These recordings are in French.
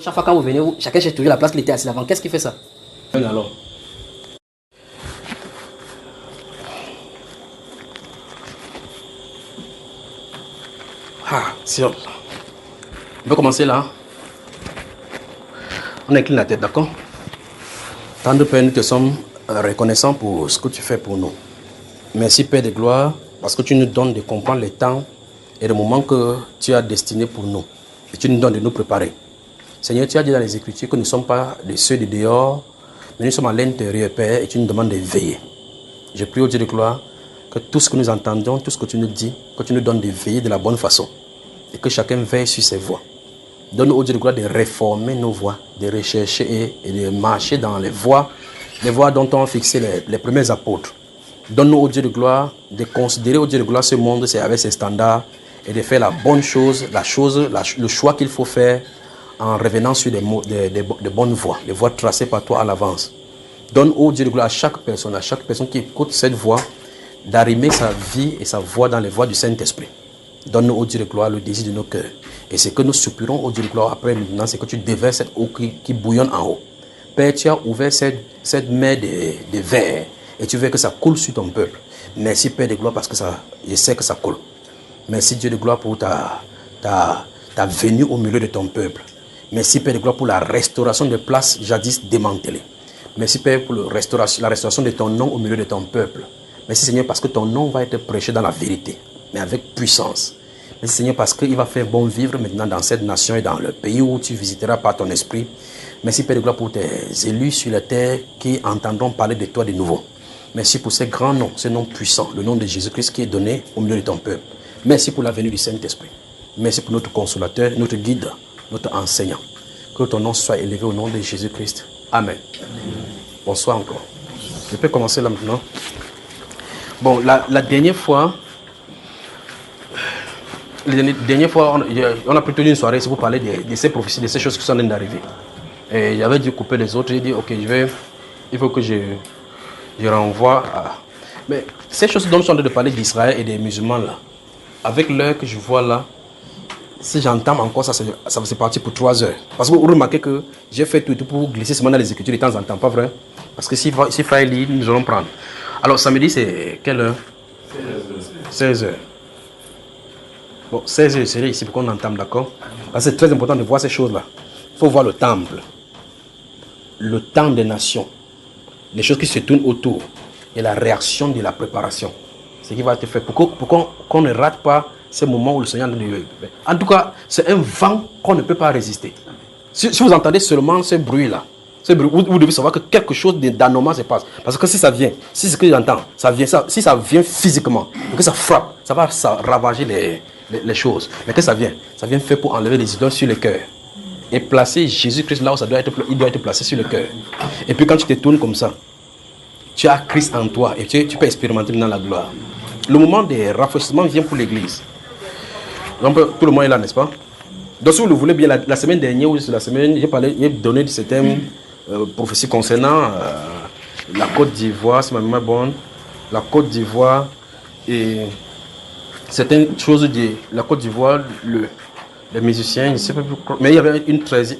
Chaque fois quand vous venez, chacun cherche toujours la place qu'il était assis avant. Qu'est-ce qui fait ça? Alors. Ah, si on peut commencer là. On incline la tête, d'accord? Tant de Père, nous te sommes reconnaissants pour ce que tu fais pour nous. Merci Père de gloire, parce que tu nous donnes de comprendre les temps et le moment que tu as destiné pour nous. Et tu nous donnes de nous préparer. Seigneur, tu as dit dans les Écritures que nous ne sommes pas de ceux de dehors, mais nous sommes à l'intérieur, Père, et tu nous demandes de veiller. Je prie au Dieu de gloire que tout ce que nous entendons, tout ce que tu nous dis, que tu nous donnes de veiller de la bonne façon. Et que chacun veille sur ses voies. Donne au Dieu de gloire de réformer nos voies, de rechercher et de marcher dans les voies dont ont fixé les premiers apôtres. Donne-nous au Dieu de gloire de considérer au Dieu de gloire ce monde avec ses standards et de faire la bonne chose, le choix qu'il faut faire en revenant sur de bonnes voies, les voies tracées par toi à l'avance. Donne au Dieu de gloire à chaque personne qui écoute cette voix, d'arrimer sa vie et sa voix dans les voies du Saint-Esprit. Donne-nous au Dieu de gloire le désir de nos cœurs. Et ce que nous soupirons au Dieu de gloire après maintenant, c'est que tu déverses cette eau qui bouillonne en haut. Père, tu as ouvert cette mer de verre et tu veux que ça coule sur ton peuple. Merci Père de gloire parce que je sais que ça coule. Merci Dieu de gloire pour ta venue au milieu de ton peuple. Merci Père de gloire pour la restauration de places jadis démantelées. Merci Père pour la restauration de ton nom au milieu de ton peuple. Merci Seigneur parce que ton nom va être prêché dans la vérité, mais avec puissance. Merci Seigneur parce qu'il va faire bon vivre maintenant dans cette nation et dans le pays où tu visiteras par ton esprit. Merci Père de gloire pour tes élus sur la terre qui entendront parler de toi de nouveau. Merci pour ces grands noms, ce nom puissant, le nom de Jésus-Christ qui est donné au milieu de ton peuple. Merci pour la venue du Saint-Esprit. Merci pour notre consolateur, notre guide, notre enseignant. Que ton nom soit élevé au nom de Jésus-Christ. Amen. Bonsoir encore. Je peux commencer là maintenant. Bon, la dernière fois, on a plutôt une soirée pour parler de ces prophéties, de ces choses qui sont en train d'arriver. Et j'avais dû couper les autres. J'ai dit, ok, il faut que je renvoie à... Mais ces choses dont je suis en train de parler d'Israël et des musulmans là, avec l'heure que je vois là, si j'entends encore ça, c'est parti pour 3 heures. Parce que vous remarquez que j'ai fait tout pour glisser seulement dans les écritures de temps en temps, pas vrai? Parce que si Frère lit, nous allons prendre. Alors samedi, c'est quelle heure? 16 heures. Bon, 16 heures, c'est ici pour qu'on entame, d'accord? C'est très important de voir ces choses-là. Il faut voir le temple, le temps des nations, les choses qui se tournent autour et la réaction de la préparation. Ce qui va être fait pour qu'on ne rate pas ces moments où le Seigneur nous... En tout cas, c'est un vent qu'on ne peut pas résister. Si vous entendez seulement ce bruit-là, vous devez savoir que quelque chose d'anormal se passe. Parce que si ça vient, si ce que j'entends, si ça vient physiquement, et que ça frappe, ça va ravager les choses. Mais que ça vient fait pour enlever les idoles sur le cœur. Et placer Jésus-Christ là où il doit être placé sur le cœur. Et puis quand tu te tournes comme ça, tu as Christ en toi et tu peux expérimenter dans la gloire. Le moment des rafraîchissements vient pour l'église. Donc, tout le monde est là, n'est-ce pas? Donc si vous le voulez bien, la semaine dernière ou la semaine, j'ai donné certaines prophéties concernant la Côte d'Ivoire, si ma mémoire est bonne, la Côte d'Ivoire et certaines choses de la Côte d'Ivoire, les musiciens, je ne sais pas plus, mais il y avait une 13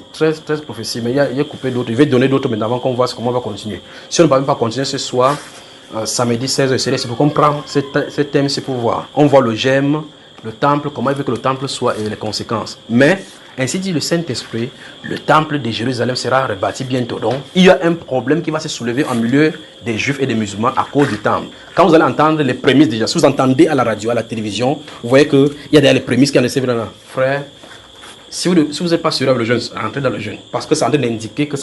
prophéties, mais il y a coupé d'autres. Je vais donner d'autres maintenant avant qu'on voit comment on va continuer. Si on ne va même pas continuer ce soir, samedi 16h, c'est pour qu'on prend ce thème, c'est pour voir. On voit le gemme, le temple, comment il veut que le temple soit et les conséquences. Mais, ainsi dit le Saint-Esprit, le temple de Jérusalem sera rebâti bientôt. Donc, il y a un problème qui va se soulever en milieu des Juifs et des musulmans à cause du temple. Quand vous allez entendre les prémices déjà, si vous entendez à la radio, à la télévision, vous voyez qu'il y a derrière les prémices qui ont laissé là. Frère, si vous n'êtes pas sûr le jeûne, entrez dans le jeûne. Parce que ça a indiqué que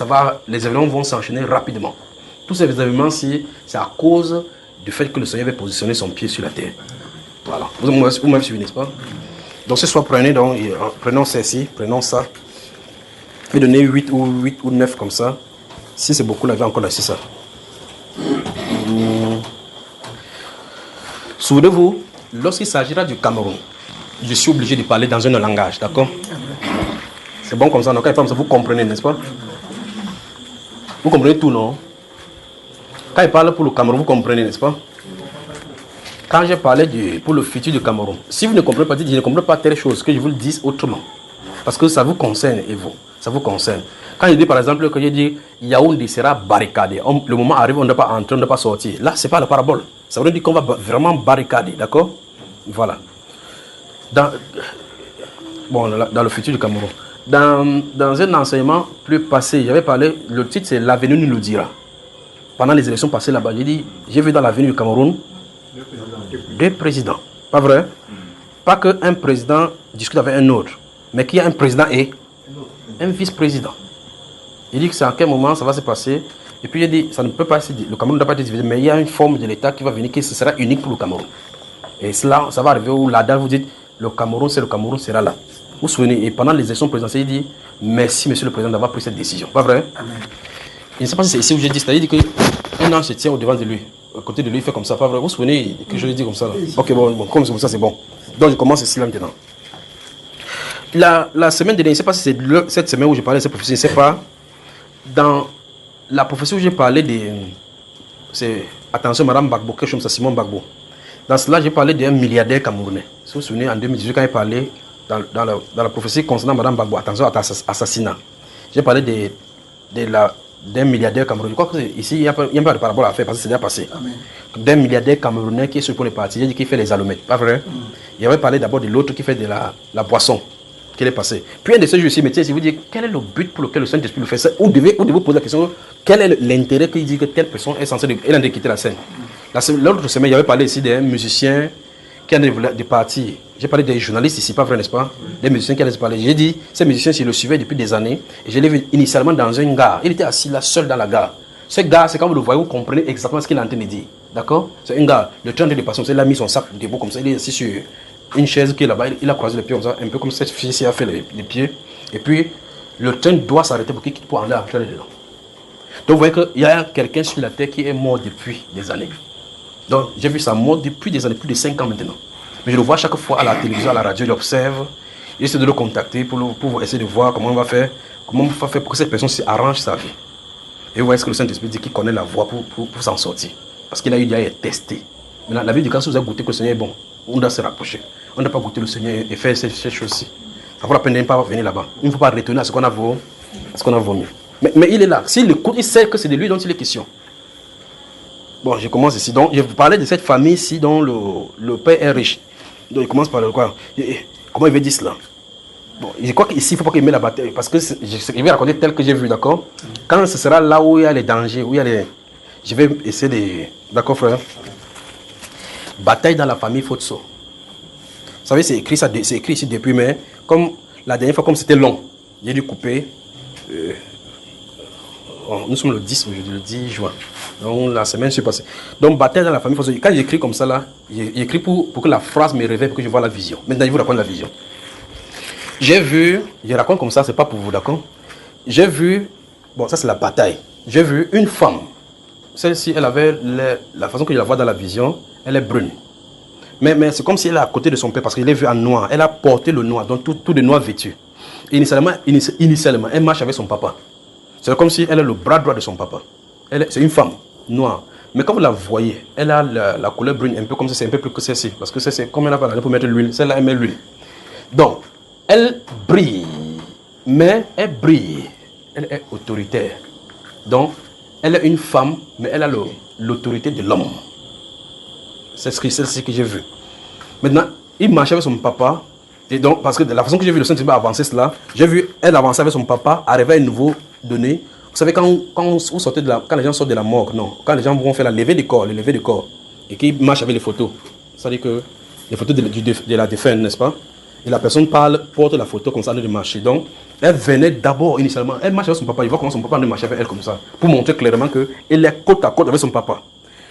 les événements vont s'enchaîner rapidement. Tous ces événements-ci, c'est à cause du fait que le Seigneur avait positionné son pied sur la terre. Voilà. Vous-même suivez, n'est-ce pas? Donc ce soir, prenons ceci, prenons ça. Et donnez 8 ou 9 comme ça. Si c'est beaucoup, là, je vais encore laisser ça. Souvenez-vous, lorsqu'il s'agira du Cameroun, je suis obligé de parler dans un langage, d'accord? C'est bon comme ça, donc quand vous comprenez, n'est-ce pas? Vous comprenez tout, non? Quand il parle pour le Cameroun, vous comprenez, n'est-ce pas? Quand j'ai parlé pour le futur du Cameroun, si vous ne comprenez pas, dites, je ne comprends pas telle chose, que je vous le dise autrement. Parce que ça vous concerne et vous. ça vous concerne. Quand je dis par exemple que je dis Yaoundé sera barricadé, le moment arrive, on ne doit pas entrer, on ne doit pas sortir. Là, ce n'est pas la parabole. Ça veut dire qu'on va vraiment barricader, d'accord? Voilà. Dans le futur du Cameroun. Dans un enseignement plus passé, j'avais parlé, le titre c'est L'avenir nous le dira. Pendant les élections passées là-bas, j'ai vu dans l'avenir du Cameroun deux présidents. Pas vrai? Pas qu'un président discute avec un autre, mais qu'il y a un président et un vice-président. Il dit que c'est à quel moment ça va se passer. Et puis il dit, ça ne peut pas se dire, le Cameroun ne doit pas être divisé, mais il y a une forme de l'État qui va venir, qui sera unique pour le Cameroun. Et cela, ça va arriver où là-dedans vous dites, le Cameroun sera là. Vous vous souvenez, et pendant les élections présidentielles, il dit, merci monsieur le président d'avoir pris cette décision. Pas vrai? Amen. Je ne sais pas si c'est ici où j'ai dit, c'est-à-dire qu'un ange se tient au devant de lui, à côté de lui, il fait comme ça, pas vrai? Vous vous souvenez que je l'ai dit comme ça là? Ok, bon, comme c'est comme ça, c'est bon. Donc je commence ici là maintenant. La semaine dernière, je ne sais pas si c'est cette semaine où j'ai parlé de cette prophétie, je ne sais pas. Dans la prophétie où j'ai parlé c'est, attention, Madame Gbagbo, quelque chose comme ça, Simon Gbagbo. Dans cela, j'ai parlé d'un milliardaire camerounais. Si vous vous souvenez, en 2018, quand j'ai parlé dans la prophétie concernant Madame Gbagbo, attention à assassinat. J'ai parlé d'un milliardaire camerounais. Je crois qu'ici, il n'y a pas de parabole à faire parce que c'est déjà passé. D'un milliardaire camerounais qui est sur pour les partis, j'ai dit qu'il fait les allumettes. Pas vrai? Il avait parlé d'abord de l'autre qui fait de la boisson. Qu'il est passé. Puis un de ces jours ici, si vous dites quel est le but pour lequel le Saint-Esprit le fait ça, vous devez poser la question, quel est l'intérêt qu'il dit que telle personne est censée quitter la scène. L'autre semaine, il avait parlé ici d'un musicien qui a des partis. J'ai parlé des journalistes ici, pas vrai, n'est-ce pas? Des musiciens qui allaient se parler. J'ai dit, ces musiciens, je le suivais depuis des années. Et je l'ai vu initialement dans une gare. Il était assis là, seul dans la gare. Ce gars, c'est quand vous le voyez, vous comprenez exactement ce qu'il est en train de dire. D'accord? C'est un gars, le train de passer, il a mis son sac debout comme ça, il est assis sur une chaise qui est là-bas, il a croisé les pieds comme ça, un peu comme cette fille-ci a fait les pieds. Et puis, le train doit s'arrêter pour qu'il quitte pour aller entrer dedans. Donc, vous voyez qu'il y a quelqu'un sur la terre qui est mort depuis des années. Donc, j'ai vu sa mort depuis des années, plus de 5 ans maintenant. Mais je le vois chaque fois à la télévision, à la radio, j'observe. J'essaie de le contacter pour essayer de voir comment on va faire pour que cette personne s'arrange sa vie. Et vous voyez ce que le Saint-Esprit dit qu'il connaît la voie pour s'en sortir. Parce qu'il a eu déjà été testé. Maintenant, la vie du cas, si vous avez goûté que le Seigneur est bon, on doit se rapprocher. On ne doit pas goûter le Seigneur et faire ces choses-ci. Ça vaut la peine de ne pas venir là-bas. Il ne faut pas retourner à ce qu'on a vomi. Mais il est là. S'il écoute, il sait que c'est de lui dont il est question. Bon, je commence ici. Donc, je vous parlais de cette famille ici dont le père est riche. Donc, il commence par le quoi? Comment il veut dire cela? Bon, je crois qu'ici, il ne faut pas qu'il mette la bataille. Parce que je vais raconter tel que j'ai vu, d'accord? Quand ce sera là où il y a les dangers, où il y a les... Je vais essayer de... D'accord, frère? Bataille dans la famille Fotso. Vous savez, c'est écrit ici depuis, mais comme la dernière fois, comme c'était long, j'ai dû couper. Nous sommes le 10 aujourd'hui, le 10 juin. Donc la semaine s'est passée. Donc bataille dans la famille Fotso. Quand j'écris comme ça là, j'écris pour que la phrase me réveille, pour que je vois la vision. Maintenant, je vous raconte la vision. J'ai vu, je raconte comme ça, c'est pas pour vous, d'accord? J'ai vu, bon, ça c'est la bataille. J'ai vu une femme. Celle-ci, elle avait la façon que je la vois dans la vision, elle est brune. Mais c'est comme si elle est à côté de son père, parce qu'il est vu en noir. Elle a porté le noir, donc tout de noir vêtu. Et initialement, elle marche avec son papa. C'est comme si elle est le bras droit de son papa. C'est une femme noire. Mais quand vous la voyez, elle a la couleur brune, un peu comme ça, c'est un peu plus que celle-ci. Parce que c'est comme elle a parlé pour mettre l'huile. Celle-là, elle met l'huile. Donc, elle brille. Mais elle brille. Elle est autoritaire. Donc, elle est une femme, mais elle a l'autorité de l'homme. C'est celle-ci que j'ai vue. Maintenant, il marchait avec son papa. Et donc, parce que de la façon que j'ai vu le Saint-Esprit avancer cela, j'ai vu elle avancer avec son papa, arriver à un nouveau donné. Vous savez, quand les gens sortent de la mort, non, quand les gens vont faire le lever du corps, et qu'ils marchent avec les photos, c'est-à-dire que les photos de la défunte, n'est-ce pas? Et la personne porte la photo comme ça de marcher. Donc, elle venait d'abord, initialement, elle marche avec son papa. Il voit comment son papa ne marche avec elle comme ça. Pour montrer clairement qu'elle est côte à côte avec son papa.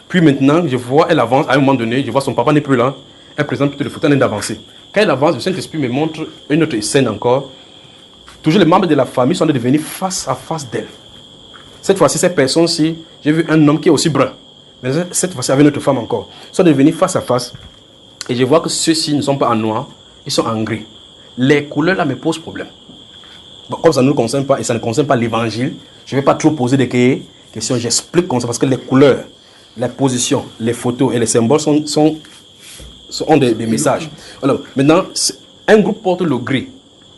Puis maintenant, je vois, elle avance. À un moment donné, je vois son papa n'est plus là. Elle présente plutôt le photo, elle est d'avancer. Quand elle avance, le Saint-Esprit me montre une autre scène encore. Toujours les membres de la famille sont devenus face à face d'elle. Cette fois-ci, cette personne-ci, j'ai vu un homme qui est aussi brun. Mais cette fois-ci, avec une autre femme encore. Ils sont devenus face à face. Et je vois que ceux-ci ne sont pas en noir. Ils sont en gris. Les couleurs là me posent problème. Bon, comme ça ne nous concerne pas et ça ne concerne pas l'évangile, je ne vais pas trop poser des questions. J'explique comme ça parce que les couleurs, les positions, les photos et les symboles ont des messages. Alors, maintenant, un groupe porte le gris.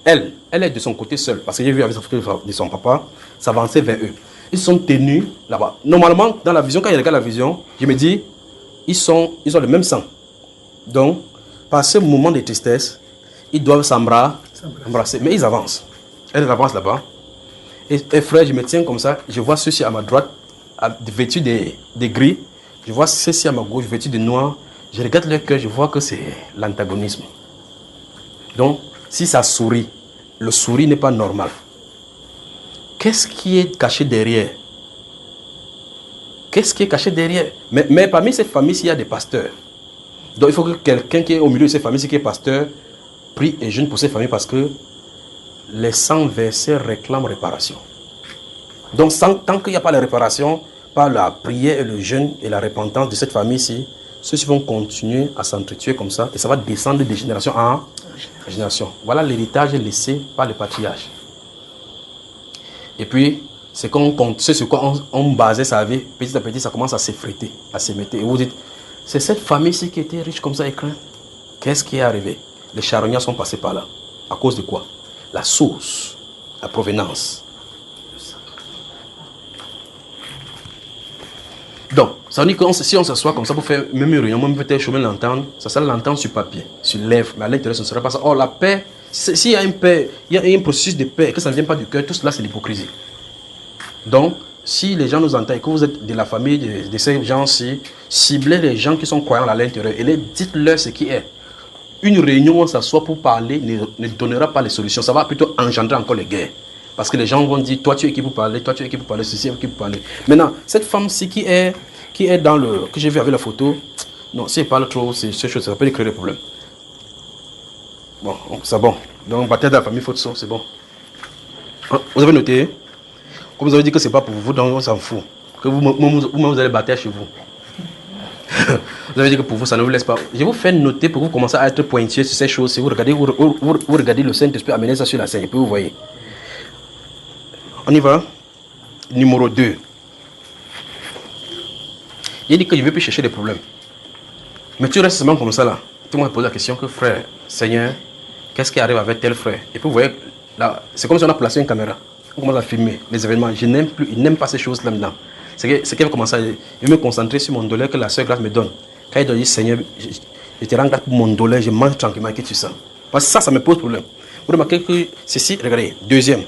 elle est de son côté seule, parce que j'ai vu avec sa photo de son papa, s'avancer vers eux. Ils sont tenus là-bas. Normalement, dans la vision, quand il regarde la vision, je me dis, ils ont le même sang. Donc, par ce moment de tristesse, ils doivent s'embrasser. Mais ils avancent. Elle avance là-bas. Et frère, je me tiens comme ça, je vois ceux-ci à ma droite, vêtus de gris. Je vois ceux-ci à ma gauche, vêtus de noir. Je regarde leur cœur, je vois que c'est l'antagonisme. Donc, si ça sourit, le sourire n'est pas normal. Qu'est-ce qui est caché derrière? Qu'est-ce qui est caché derrière? Mais parmi ces familles, il y a des pasteurs. Donc, il faut que quelqu'un qui est au milieu de ces familles, qui est pasteur, prie et jeûne pour ces familles parce que les sangs versés réclament réparation. Donc, tant qu'il n'y a pas la réparation, par la prière et le jeûne et la repentance de cette famille-ci, ceux-ci vont continuer à s'entretuer comme ça et ça va descendre de génération en génération. Voilà l'héritage laissé par le patriarche. Et puis, c'est sur quoi on basait sa vie. Petit à petit, ça commence à s'effriter, à s'émettre. Et vous dites, c'est cette famille-ci qui était riche comme ça, écrin. Qu'est-ce qui est arrivé? Les charognards sont passés par là. À cause de quoi? La source, la provenance. Donc, ça veut dire que si on s'assoit comme ça pour faire même une réunion, même peut-être chemin l'entendre, ça sera l'entendre sur papier, sur lèvres, mais à l'intérieur, ce ne sera pas ça. Or, la paix, s'il y a une paix, il y a un processus de paix, que ça ne vient pas du cœur, tout cela, c'est l'hypocrisie. Donc, si les gens nous entendent et que vous êtes de la famille de ces gens-ci, ciblez les gens qui sont croyants à l'intérieur et dites-leur ce qui est. Une réunion où on s'assoit pour parler ne donnera pas les solutions, ça va plutôt engendrer encore les guerres. Parce que les gens vont dire, toi tu es qui pour parler, toi tu es qui pour parler, ceci est qui pour parler. Maintenant, cette femme-ci qui est dans le... que j'ai vu avec la photo, non, si elle parle trop, c'est ces choses, ça peut créer des problèmes. Bon, c'est bon. Donc, bataille de la famille, faute c'est bon. Vous avez noté? Comme vous avez dit que c'est pas pour vous, donc on s'en fout. Que vous allez battre chez vous. Vous avez dit que pour vous, ça ne vous laisse pas. Je vous fais noter pour que vous commencez à être pointier sur ces choses. Si vous regardez, vous regardez le Saint-Esprit amener ça sur la scène, et puis vous voyez. On y va. Numéro 2. Il dit que je ne vais plus chercher des problèmes. Mais tu restes seulement comme ça là. Tout le monde pose la question que frère, Seigneur, qu'est-ce qui arrive avec tel frère? Et puis vous voyez, là, c'est comme si on a placé une caméra. On commence à filmer les événements. Je n'aime plus, il n'aime pas ces choses là maintenant. C'est qu'elle va commencer à me concentrer sur mon douleur que la soeur Grâce me donne. Quand il doit dire Seigneur, je te rends grâce pour mon douleur, je mange tranquillement, que tu sens. Parce que ça me pose problème. Vous remarquez que ceci, regardez, deuxième.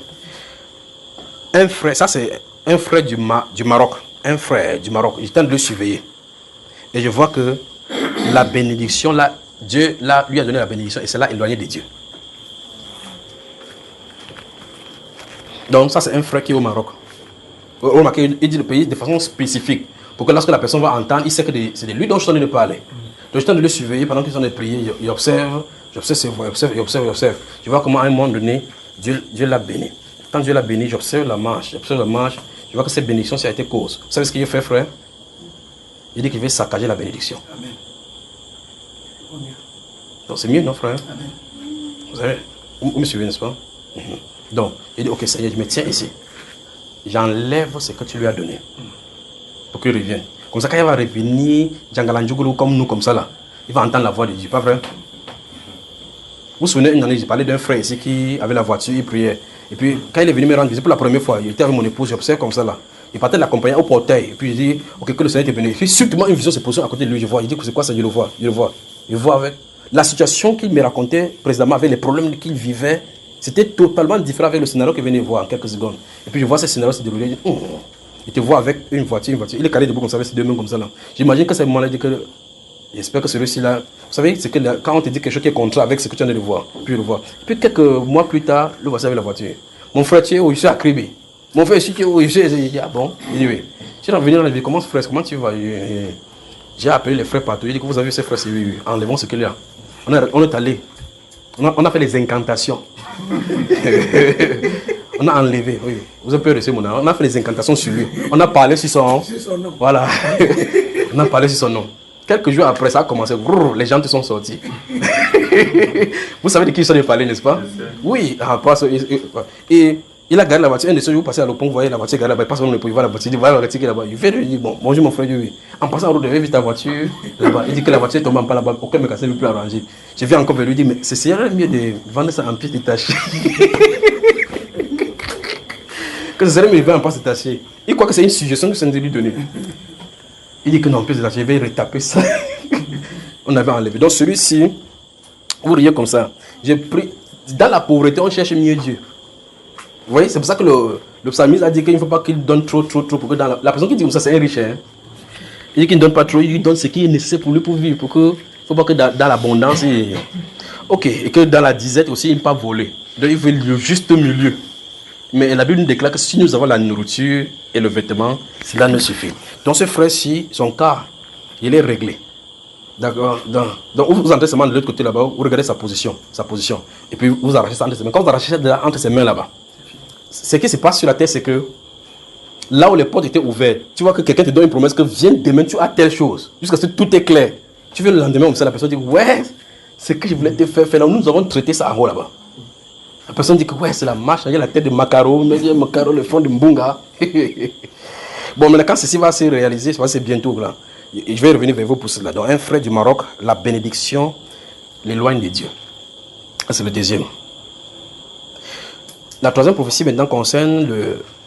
Un frère, ça c'est un frère du Maroc. Un frère du Maroc. J'étais en train de le surveiller. Et je vois que la bénédiction, là, Dieu là, lui a donné la bénédiction et c'est là éloigné de Dieu. Donc ça c'est un frère qui est au Maroc. Remarquez, il dit le pays de façon spécifique. Pour que lorsque la personne va entendre, il sait que c'est de lui dont je suis en train de parler. Donc je suis en train de le surveiller pendant qu'ils sont en train de prier. Il observe, j'observe ses voix, j'observe. Je vois comment à un moment donné, Dieu l'a béni. Quand Dieu l'a béni, j'observe la marche. Je vois que cette bénédiction, ça a été cause. Vous savez ce qu'il fait, frère? Il dit qu'il veut saccager la bénédiction. Amen. Donc c'est mieux, non, frère? Amen. Vous savez, vous me suivez, n'est-ce pas? Donc, il dit, ok, Seigneur, je me tiens ici. J'enlève ce que tu lui as donné. Pour qu'il revienne. Comme ça, quand il va revenir, Djangalandjougou, comme nous, comme ça, là, il va entendre la voix de Dieu, pas vrai? Vous vous souvenez, une année, j'ai parlé d'un frère ici qui avait la voiture, il priait. Et puis, quand il est venu me rendre visite pour la première fois, il était avec mon épouse, j'observe comme ça là. Il partait de l'accompagner au portail. Et puis, je dis, ok, que le Seigneur est venu. Et puis, subtilement, une vision se pose à côté de lui. Je vois. Il dit, c'est quoi ça? Je le vois. Je vois avec la situation qu'il me racontait précédemment, avec les problèmes qu'il vivait. C'était totalement différent avec le scénario qu'il venait voir en quelques secondes. Et puis, je vois ce scénario se dérouler. Il te voit avec une voiture. Il est calé debout comme ça, avec ses deux mains comme ça là. J'imagine que c'est le moment-là, il dit que. J'espère que celui-ci là. Vous savez, c'est que quand on te dit quelque chose qui est contraire avec ce que tu viens de voir, puis je le vois. Puis quelques mois plus tard, le voici avec la voiture. Mon frère, tu es où? Je suis à Kribi. Mon frère, tu es où? Je suis ah bon? Il dit oui. Je suis revenu dans la vie. Comment frère, comment tu vas? J'ai appelé les frères partout. Il dit que vous avez vu ces frères, c'est oui. Enlevons ce qu'il y a. On est allé. On a fait les incantations. On a enlevé, oui. Vous avez peur de ce mot. On a fait les incantations sur lui. On a parlé sur son nom. Voilà. On a parlé sur son nom. Quelques jours après, ça a commencé. Grrr, les gens te sont sortis. Vous savez de qui ils sont de parler, n'est-ce pas? Oui. Et Il a garé la voiture. Un de ceux jours, passé à l'opon, vous voyez la voiture garée là-bas. Il passe même le il voit la voiture. Il dit, voilà la voiture là-bas. Il fait, il dit, bon, bonjour mon frère, oui. En passant en route, il vu ta voiture là-bas. Il dit que la voiture est tombée en pas là-bas. Aucun mécanicien ne veut plus arranger. Je viens encore vers lui, il dit, mais ce serait mieux de vendre ça en pièces détachées. Que ce serait mieux de vendre en pièces détachées. Il croit que c'est une suggestion que c'est de lui donner. Il dit que non, en pièces détachées, je vais retaper ça. On avait enlevé. Donc celui-ci, vous riez comme ça. J'ai pris. Dans la pauvreté, on cherche mieux Dieu. Vous voyez, c'est pour ça que le psalmiste a dit qu'il ne faut pas qu'il donne trop, pour que dans la personne qui dit comme ça, c'est un riche. Hein? Il dit qu'il ne donne pas trop, il donne ce qui est nécessaire pour lui pour vivre. Il ne faut pas que dans l'abondance, ok, et que dans la disette aussi, il ne pas voler. Donc il veut le juste milieu. Mais la Bible nous déclare que si nous avons la nourriture et le vêtement, cela ne suffit. Donc ce frère-ci, son cas, il est réglé. D'accord. Donc vous entrez seulement de l'autre côté là-bas, vous regardez sa position. Et puis vous arrachez ça entre ses mains. Quand vous arrachez ça entre ses mains là-bas, ce qui se passe sur la terre, c'est que là où les portes étaient ouvertes, tu vois que quelqu'un te donne une promesse que viens demain, tu as telle chose. Jusqu'à ce que tout est clair. Tu viens le lendemain, comme ça, la personne dit, ouais, c'est que je voulais te faire. Là, nous avons traité ça en haut là-bas. La personne dit que ouais, c'est la marche, il y a la tête de Macaro, il y a Macaro, le fond de Mbunga. Bon, maintenant, quand ceci va se réaliser, c'est bientôt là. Et je vais revenir vers vous pour cela. Donc, un frère du Maroc, la bénédiction l'éloigne de Dieu. C'est le deuxième. La troisième prophétie maintenant concerne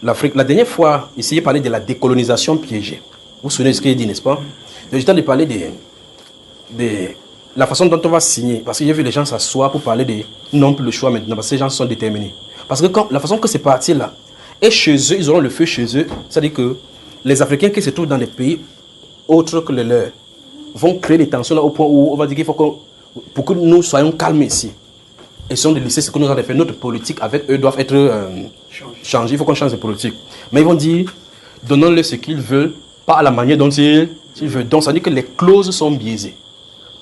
l'Afrique. La dernière fois, il parlait de la décolonisation piégée. Vous vous souvenez de ce qu'il dit, n'est-ce pas? Donc, j'ai de parler de la façon dont on va signer. Parce que j'ai vu les gens s'asseoir pour parler de non plus le choix maintenant. Parce que ces gens sont déterminés. Parce que la façon que c'est parti là, et chez eux, ils auront le feu chez eux. C'est-à-dire que les Africains qui se trouvent dans des pays autres que les leurs vont créer des tensions là au point où on va dire qu'il faut pour que nous soyons calmes ici. Et si on de laisser ce que nous avons fait, notre politique avec eux doivent être changés. Il faut qu'on change de politique. Mais ils vont dire, donnons-leur ce qu'ils veulent, pas à la manière dont ils veulent. Donc ça veut dire que les clauses sont biaisées.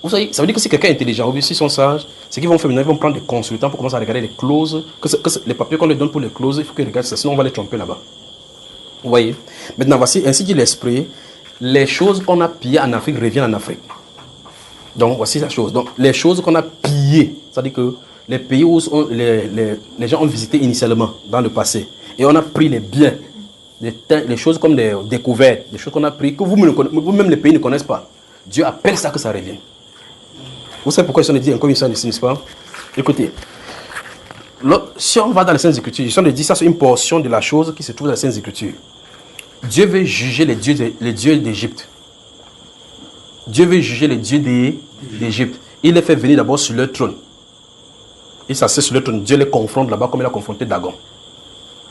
Vous savez, ça veut dire que si quelqu'un est intelligent ou s'ils sont sages, ce qu'ils vont faire maintenant, ils vont prendre des consultants pour commencer à regarder les clauses, les papiers qu'on leur donne pour les clauses, il faut qu'ils regardent ça, sinon on va les tromper là-bas. Vous voyez? Maintenant, voici, ainsi dit l'esprit, les choses qu'on a pillées en Afrique reviennent en Afrique. Donc, voici la chose. Donc, les choses qu'on a pillées, c'est-à-dire que les pays où les gens ont visité initialement dans le passé, et on a pris les biens, les choses comme des découvertes, des choses qu'on a pris, que vous-même les pays ne connaissent pas. Dieu appelle ça que ça revienne. Vous savez pourquoi ils sont dit encore une fois ici, n'est-ce pas? Écoutez, si on va dans les Saintes Écritures, ils sont dit ça, c'est une portion de la chose qui se trouve dans les Saintes Écritures. Dieu veut juger les dieux d'Égypte. Dieu veut juger les dieux d'Égypte. Il les fait venir d'abord sur leur trône. Il s'assied sur leur trône. Dieu les confronte là-bas comme il a confronté Dagon.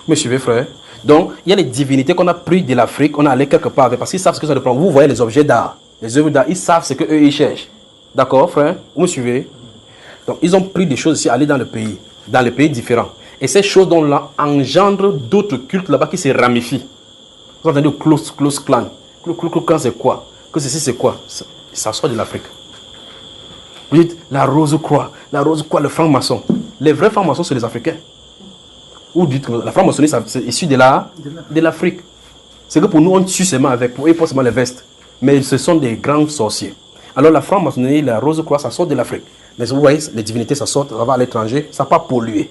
Vous me suivez, frère? Donc, il y a les divinités qu'on a pris de l'Afrique, on a allé quelque part avec, parce qu'ils savent ce que ça reprend. Vous voyez les objets d'art, les œuvres d'art, ils savent ce qu'eux, ils cherchent. D'accord, frère? Vous me suivez? Donc, ils ont pris des choses ici, aller dans les pays différents. Et ces choses là engendrent d'autres cultes là-bas qui se ramifient. Vous entendez le close clan. Clan, c'est quoi? Que ceci, c'est quoi? Ça sort de l'Afrique. Vous dites, la rose croix, le franc-maçon. Les vrais francs-maçons, c'est les Africains. Ou dites que la franc-maçonnerie, c'est issu de l'Afrique. C'est que pour nous, on tue seulement avec, pour eux, pas seulement les vestes. Mais ce sont des grands sorciers. Alors la franc-maçonnerie, la rose croix, ça sort de l'Afrique. Mais vous voyez, les divinités, ça sort, ça va à l'étranger, ça n'a pas pollué.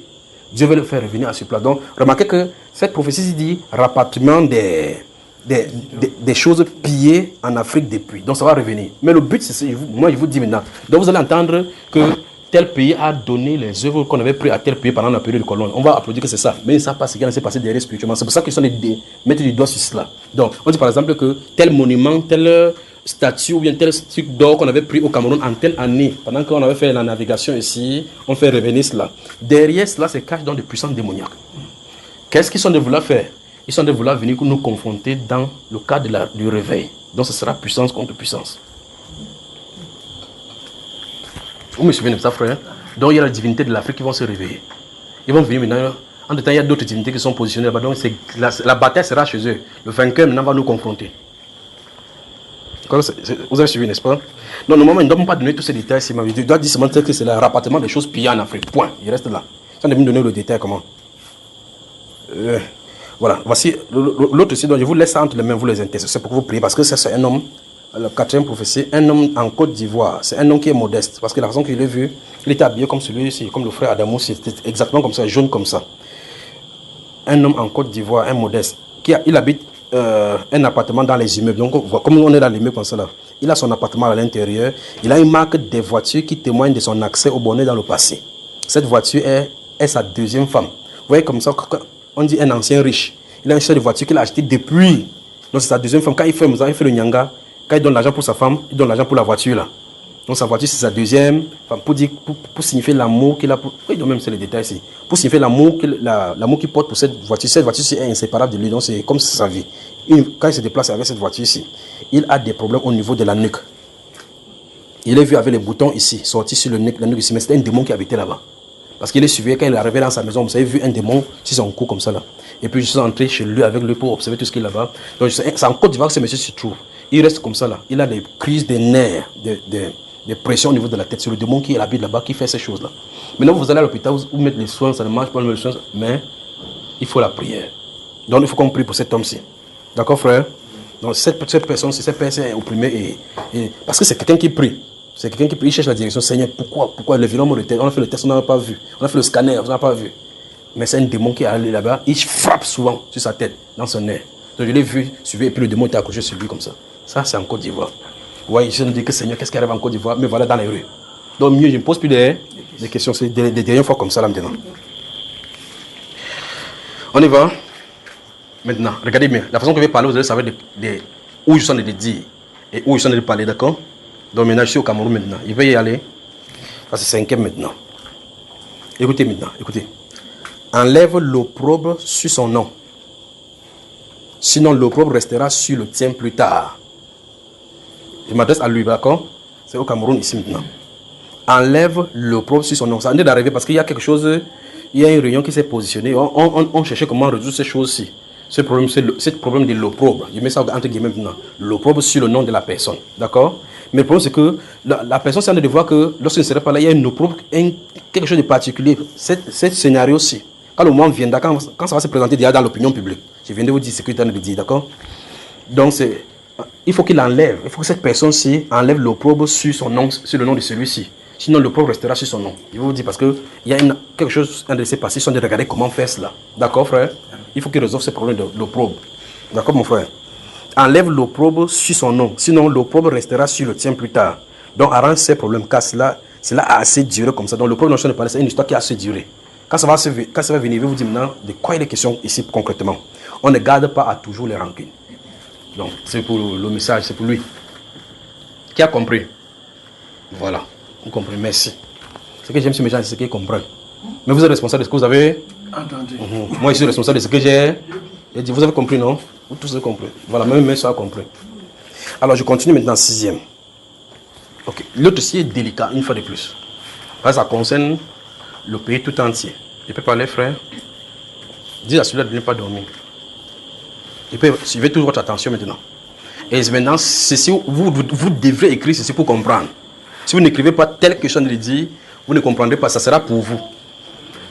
Dieu veut le faire revenir à ce plat. Donc, remarquez que cette prophétie dit rapatriement des choses pillées en Afrique depuis. Donc, ça va revenir. Mais le but, c'est, moi, je vous dis maintenant. Donc, vous allez entendre que tel pays a donné les œuvres qu'on avait prises à tel pays pendant la période de colon. On va applaudir que c'est ça. Mais ils ne savent pas ce qui s'est passé derrière spirituellement. C'est pour ça qu'ils sont mettre du doigt sur cela. Donc, on dit par exemple que tel monument, tel statue ou bien tel truc d'or qu'on avait pris au Cameroun en telle année, pendant qu'on avait fait la navigation ici, on fait revenir cela. Derrière cela se cache dans des puissances démoniaques. Qu'est-ce qu'ils sont de vouloir faire? Ils sont de vouloir venir nous confronter dans le cadre du réveil. Donc ce sera puissance contre puissance. Vous me suivez de ça, frère? Donc il y a la divinité de l'Afrique qui vont se réveiller. Ils vont venir maintenant. En temps, il y a d'autres divinités qui sont positionnées là-bas. Donc la bataille sera chez eux. Le vainqueur maintenant va nous confronter. Vous avez suivi, n'est-ce pas? Non, normalement, ils ne doivent pas donner tous ces détails. Il doit dire seulement que c'est le rapatriement des choses pillées en Afrique. Point. Il reste là. Ça ne me donner le détail comment. Voilà. Voici l'autre aussi. Donc je vous laisse ça entre les mains, vous les intercesseurs, pour que vous priez. Parce que c'est un homme, le quatrième prophétie, un homme en Côte d'Ivoire. C'est un homme qui est modeste. Parce que la raison qu'il l'a vu, il était habillé comme celui-ci, comme le frère Adamou, c'était exactement comme ça, jaune comme ça. un homme en Côte d'Ivoire, un modeste, il habite un appartement dans les immeubles. Donc, comme on est dans l'immeuble comme ça là, il a son appartement à l'intérieur. Il a une marque des voitures qui témoigne de son accès au bonheur dans le passé. Cette voiture est sa deuxième femme. Vous voyez comme ça, on dit un ancien riche. Il a une seule voiture qu'il a achetée depuis. Donc c'est sa deuxième femme. Quand il fait le nyanga, quand il donne l'argent pour sa femme, il donne l'argent pour la voiture là. Donc sa voiture c'est sa deuxième femme pour signifier l'amour qu'il a pour. Oui, donc même c'est les détails ici. Pour signifier l'amour qu'il porte pour cette voiture. Cette voiture est inséparable de lui. Donc c'est comme sa vie. Quand il se déplace avec cette voiture ici, il a des problèmes au niveau de la nuque. Il est vu avec les boutons ici, sortis sur la nuque ici, mais c'était un démon qui habitait là-bas. Parce qu'il est suivi, quand il est arrivé dans sa maison, vous avez vu un démon sur son cou comme ça là. Et puis je suis entré chez lui avec lui pour observer tout ce qu'il est là-bas. Donc c'est en Côte d'Ivoire que ce monsieur se trouve. Il reste comme ça là. Il a des crises de nerfs, des pressions au niveau de la tête. C'est le démon qui habite là-bas qui fait ces choses là. Maintenant vous allez à l'hôpital, vous mettez les soins, ça ne marche pas, les soins, mais il faut la prière. Donc il faut qu'on prie pour cet homme-ci. D'accord frère? Donc cette personne est opprimée parce que c'est quelqu'un qui prie. C'est quelqu'un qui prie, il cherche la direction. Seigneur, pourquoi le violon me on a fait le test, on n'a pas vu. On a fait le scanner, on n'a pas vu. Mais c'est un démon qui est allé là-bas, il frappe souvent sur sa tête, dans son nez. Donc je l'ai vu, suivi, et puis le démon était accroché sur lui comme ça. Ça, c'est en Côte d'Ivoire. Oui, je me dis que Seigneur, qu'est-ce qui arrive en Côte d'Ivoire? Mais voilà dans les rues. Donc mieux, je ne pose plus des questions, c'est des dernières fois comme ça là maintenant. On y va. Maintenant, regardez bien. La façon que je vais parler, vous allez savoir où je suis en train de dire et où je suis en train de parler, d'accord? Donc maintenant, je suis au Cameroun maintenant. Il va y aller. Ça, c'est cinquième maintenant. Écoutez maintenant, écoutez. Enlève l'opprobre sur son nom. Sinon, l'opprobre restera sur le tien plus tard. Je m'adresse à lui, d'accord? C'est au Cameroun ici maintenant. Enlève l'opprobre sur son nom. Ça vient d'arriver parce qu'il y a quelque chose, il y a une réunion qui s'est positionnée. On cherchait comment résoudre ces choses-ci. Ce problème, c'est le problème de l'opprobre. Je mets ça entre guillemets maintenant. L'opprobre sur le nom de la personne, d'accord? Mais le problème, c'est que la personne s'est en train de voir que lorsqu'il ne serait pas là, il y a une opprobre, quelque chose de particulier. Ce scénario-ci, quand le moment viendra, quand ça va se présenter déjà dans l'opinion publique, je viens de vous dire ce que tu as de dire, d'accord? Donc, il faut qu'il enlève, il faut que cette personne-ci enlève l'opprobre sur son nom, sur le nom de celui-ci. Sinon, l'opprobre restera sur son nom. Je vais vous dire parce qu'il y a quelque chose de s'est passé, ils sont de regarder comment faire cela. D'accord, frère? Il faut qu'il résolve ce problème de l'opprobre. D'accord, mon frère? Enlève l'opprobre sur son nom. Sinon, l'opprobre restera sur le tien plus tard. Donc, arrange ces problèmes. Car cela a assez duré comme ça. Donc, l'opprobre dont je ne parle, c'est une histoire qui a assez duré. Quand ça va venir, je vais vous dire maintenant de quoi il est question ici concrètement. On ne garde pas à toujours les rancunes. Donc, c'est pour le message, c'est pour lui. Qui a compris? Voilà. Vous comprenez? Merci. Ce que j'aime ce message, c'est ce qu'il comprend. Mais vous êtes responsable de ce que vous avez entendu. Moi, je suis responsable de ce que j'ai dit. Vous avez compris, non? Vous tous avez compris. Voilà, même ça a compris. Alors, je continue maintenant, sixième. Ok. L'autre aussi est délicat, une fois de plus. Parce que ça concerne le pays tout entier. Je peux parler, frère? Dis à celui-là de ne pas dormir. Suivez toute votre attention maintenant. Et maintenant, ceci, vous devrez écrire ceci pour comprendre. Si vous n'écrivez pas telle que je viens de le dire, vous ne comprendrez pas, ça sera pour vous.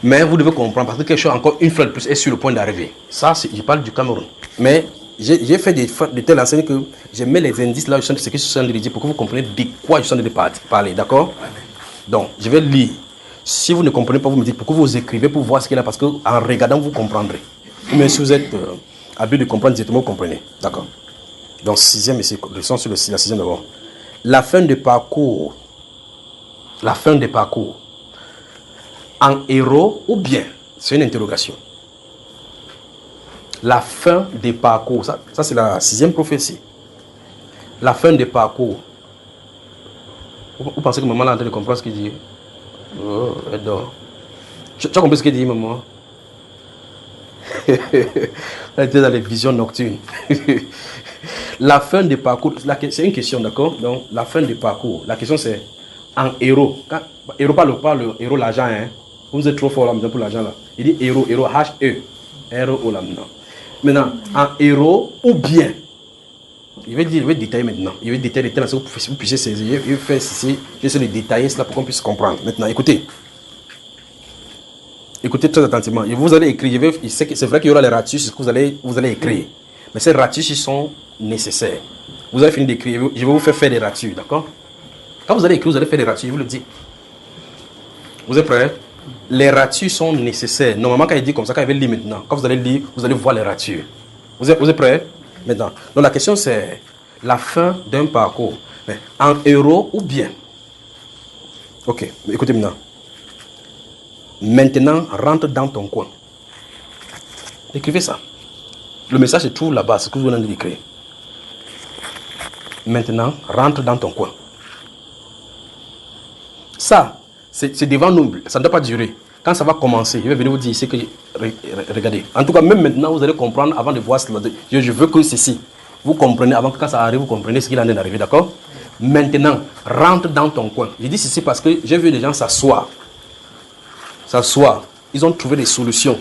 Mais vous devez comprendre parce que quelque chose encore une fois de plus est sur le point d'arriver. Ça, je parle du Cameroun. Mais j'ai fait de telles enseignes que je mets les indices là, ce que je suis en train de dire pour que vous compreniez de quoi je suis en train de parler. D'accord? Donc, je vais lire. Si vous ne comprenez pas, vous me dites pourquoi vous écrivez pour voir ce qu'il y a parce qu'en regardant, vous comprendrez. Mais si vous êtes habitué de comprendre directement, vous comprenez. D'accord? Donc, sixième, leçon sur la sixième d'abord. La fin de parcours. La fin de parcours. En héros ou bien, c'est une interrogation. La fin des parcours, ça c'est la sixième prophétie. La fin des parcours. Vous pensez que maman est en train de comprendre ce qu'il dit? Oh, elle dort. Tu as compris ce qu'il dit, maman? Elle était dans les visions nocturnes. La fin des parcours, c'est une question, d'accord? Donc, la fin des parcours. La question c'est en héros. Héros, pas le héros, l'argent, hein? Vous êtes trop fort là pour l'argent là. Il dit héros, H-E. R-O là maintenant. Maintenant, en héros ou bien. Il va détailler maintenant. Il va détailler là, pour que vous puissiez saisir. Il va faire ceci. J'essaie de détailler cela pour qu'on puisse comprendre. Maintenant, écoutez. Écoutez très attentivement. Et vous allez écrire. C'est vrai qu'il y aura les ratus, c'est ce que vous allez écrire. Mais ces ratus, ils sont nécessaires. Vous avez fini d'écrire. Je vais vous faire des ratus, d'accord? Quand vous allez écrire, vous allez faire des ratus. Je vous le dis. Vous êtes prêts? les ratures sont nécessaires. Normalement, quand il dit comme ça, quand il veut lire maintenant, quand vous allez lire, vous allez voir les ratures. Vous êtes prêts? Maintenant. Donc la question c'est la fin d'un parcours. Mais en héros ou bien? Ok, écoutez maintenant. Maintenant, rentre dans ton coin. Écrivez ça. Le message se trouve là-bas, c'est ce que vous venez d'écrire. Maintenant, rentre dans ton coin. Ça, c'est devant nous. Ça ne doit pas durer. Quand ça va commencer, je vais venir vous dire ici que... Regardez. En tout cas, même maintenant, vous allez comprendre avant de voir cela. Je veux que ceci. Vous comprenez, avant que quand ça arrive, vous comprenez ce qu'il en est d'arriver, d'accord? Maintenant, rentre dans ton coin. Je dis ceci parce que j'ai vu des gens s'asseoir. S'asseoir. Ils ont trouvé des solutions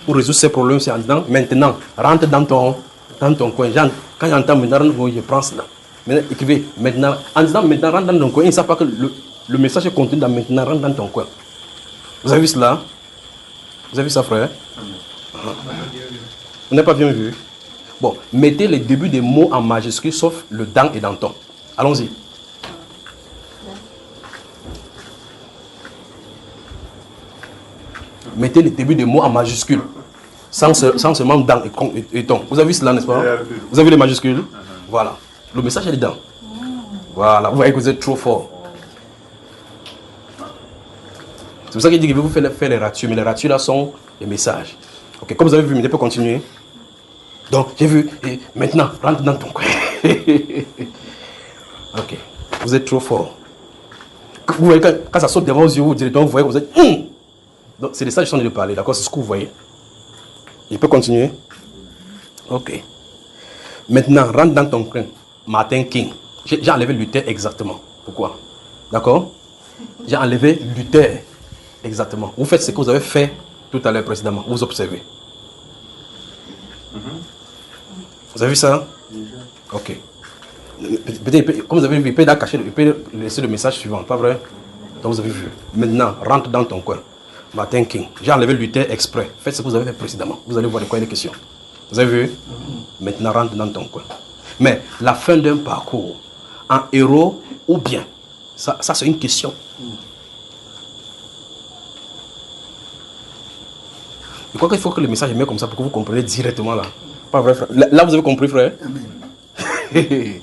pour résoudre ces problèmes. C'est en disant, maintenant, rentre dans ton coin. Quand j'entends maintenant, je prends cela. Maintenant, écrivez, maintenant, en disant maintenant, rentre dans ton coin. Ils ne savent pas que le message est contenu dans maintenant, rentre dans ton coin. Vous avez vu cela? Vous avez vu ça, frère? Vous n'avez pas bien vu? Bon, mettez les débuts des mots en majuscule, sauf le dans et danton. Allons-y. Mettez les débuts des mots en majuscule, sans seulement dans et ton. Vous avez vu cela, n'est-ce pas? Vous avez vu les majuscules? Voilà. Le message est dedans. Voilà. Vous voyez que vous êtes trop fort. C'est pour ça qu'il dit qu'il veut vous faire les ratures, mais les ratures là sont les messages. Ok, comme vous avez vu, mais je peux continuer. Donc, j'ai vu, et maintenant, rentre dans ton coin. Ok, vous êtes trop fort. Vous voyez, quand ça saute devant vos yeux, vous dites, donc vous voyez que vous êtes... Donc, c'est de ça que je suis en train de parler, d'accord? C'est ce que vous voyez. Je peux continuer? Ok. Maintenant, rentre dans ton coin. Martin King. J'ai enlevé Luther exactement. Pourquoi? D'accord? J'ai enlevé Luther exactement. Vous faites ce que vous avez fait tout à l'heure précédemment. Vous observez. Vous avez vu ça? Ok. Peut-être, comme vous avez vu, il peut laisser le message suivant, pas vrai? Donc vous avez vu. Maintenant, rentre dans ton coin. Martin King. J'ai enlevé Luther exprès. Faites ce que vous avez fait précédemment. Vous allez voir de quoi il est question. Vous avez vu? Maintenant, rentre dans ton coin. Mais la fin d'un parcours, en héros ou bien, ça c'est une question. Je crois qu'il faut que le message est mieux comme ça pour que vous compreniez directement là. Pas vrai, frère? Là, vous avez compris, frère? Amen.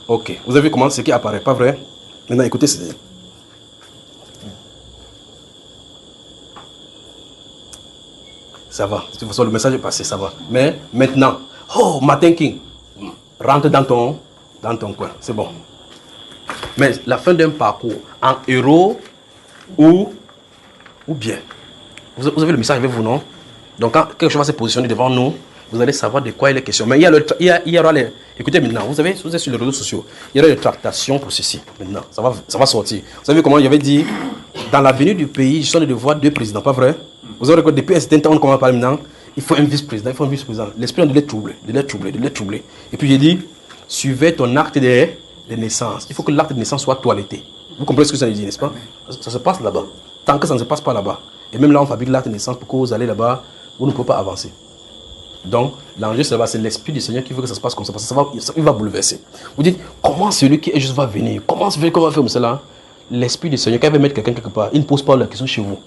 Ok. Vous avez vu comment ce qui apparaît, pas vrai? Maintenant, écoutez. Ça va. De toute façon, le message est passé, ça va. Mais maintenant, oh, Martin King, rentre dans ton coin. C'est bon. Mais la fin d'un parcours, en héros ou bien. Vous avez le message avec vous, non? Donc, quand quelque chose va se positionner devant nous, vous allez savoir de quoi il est question. Mais il y aura les... Écoutez maintenant, vous êtes sur les réseaux sociaux. Il y aura des tractations pour ceci. Maintenant, ça va sortir. Vous savez comment il avait dit, dans l'avenir du pays, je suis en train de voir 2 présidents, pas vrai? Vous avez regardé depuis un certain temps, on commence à parler maintenant. Il faut un vice-président, il faut un vice-président. L'esprit de les troubler. Et puis j'ai dit, suivez ton acte de naissance. Il faut que l'acte de naissance soit toiletté. Vous comprenez ce que ça veut dire, n'est-ce pas? Ça se passe là-bas. Tant que ça ne se passe pas là-bas. Et même là, on fabrique l'acte de naissance pour que vous allez là-bas, vous ne pouvez pas avancer. Donc, l'enjeu, c'est l'esprit du Seigneur qui veut que ça se passe comme ça. Parce que il va bouleverser. Vous dites, comment celui qui est juste va venir? Comment celui qui va faire comme cela? L'esprit du Seigneur, quand il veut mettre quelqu'un quelque part, il ne pose pas la question chez vous.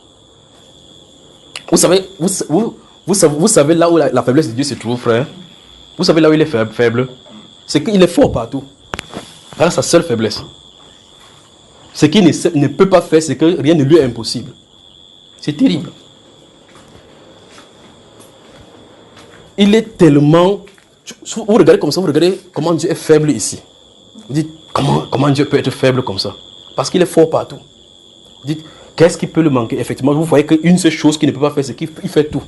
Vous savez là où la faiblesse de Dieu se trouve, frère? Vous savez là où il est faible? C'est qu'il est fort partout. Voilà sa seule faiblesse. Ce qu'il ne peut pas faire, c'est que rien ne lui est impossible. C'est terrible. Il est tellement... Vous regardez comme ça, vous regardez comment Dieu est faible ici. Vous dites, comment Dieu peut être faible comme ça? Parce qu'il est fort partout. Vous dites, qu'est-ce qui peut le manquer? Effectivement, vous voyez qu'une seule chose qu'il ne peut pas faire, c'est qu'il fait tout.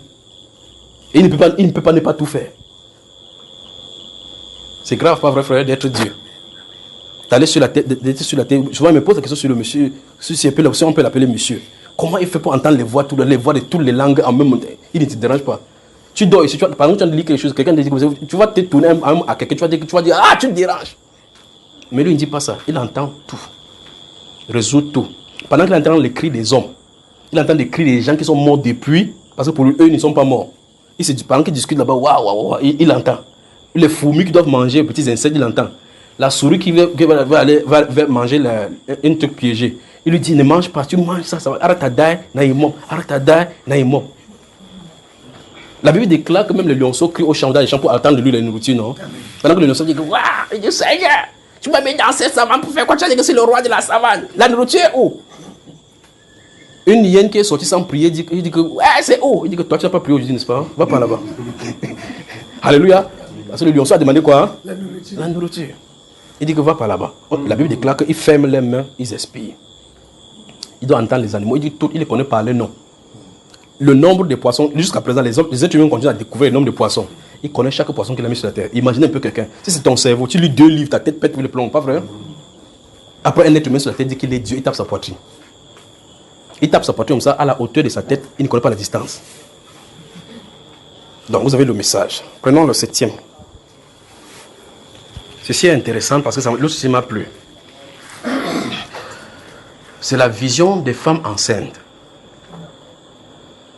Et il ne peut pas ne pas tout faire. C'est grave, pas vrai, frère, d'être Dieu. D'aller sur la tête, d'être sur la tête. Souvent, il me pose la question sur le monsieur, si on peut l'appeler monsieur. Comment il fait pour entendre les voix de toutes les langues en même temps? Il ne te dérange pas. Tu dors ici, par exemple, tu as dit quelque chose, quelqu'un te dit que tu vas te tourner à quelqu'un, tu vas dire, ah, tu me déranges. Mais lui, il ne dit pas ça. Il entend tout. Il résout tout. Pendant qu'il entend les cris des hommes, il entend les cris des gens qui sont morts depuis, parce que pour eux, ils ne sont pas morts. Il se dit, pendant qu'ils discutent là-bas, waouh, il entend. Les fourmis qui doivent manger les petits insectes, il entend. La souris qui va manger une truc piégée. Il lui dit, ne mange pas, tu manges ça, ça va. Arrête ta daille, naïmop. Arrête ta daille, naïmop. La Bible déclare que même les lionceaux crient au champ dans les champs pour attendre de lui la nourriture, non? Pendant que le lionceau dit que, waouh, il dit, Seigneur, tu m'as mis dans cette savane pour faire quoi? Tu as dit que c'est le roi de la savane. La nourriture est où? Une hyène qui est sortie sans prier, il dit que, ouais, c'est où? Il dit que toi, tu n'as pas prié aujourd'hui, n'est-ce pas? Va par là-bas. Alléluia. Parce que le lionceau a demandé quoi? La nourriture. La nourriture. Il dit que va par là-bas. La Bible déclare qu'ils ferment les mains, ils expirent. Il doit entendre les animaux. Il dit tout, il les connaît par les noms. Le nombre de poissons, jusqu'à présent, les êtres humains continuent à découvrir le nombre de poissons. Il connaît chaque poisson qu'il a mis sur la terre. Imaginez un peu quelqu'un. Si c'est ton cerveau, tu lis 2 livres, ta tête pète le plomb, pas vrai? Après, un être humain sur la terre dit qu'il est Dieu, il tape sa poitrine. Il tape sa poitrine comme ça, à la hauteur de sa tête, il ne connaît pas la distance. Donc, vous avez le message. Prenons le 7e. Ceci est intéressant parce que le ceci m'a plu. C'est la vision des femmes enceintes.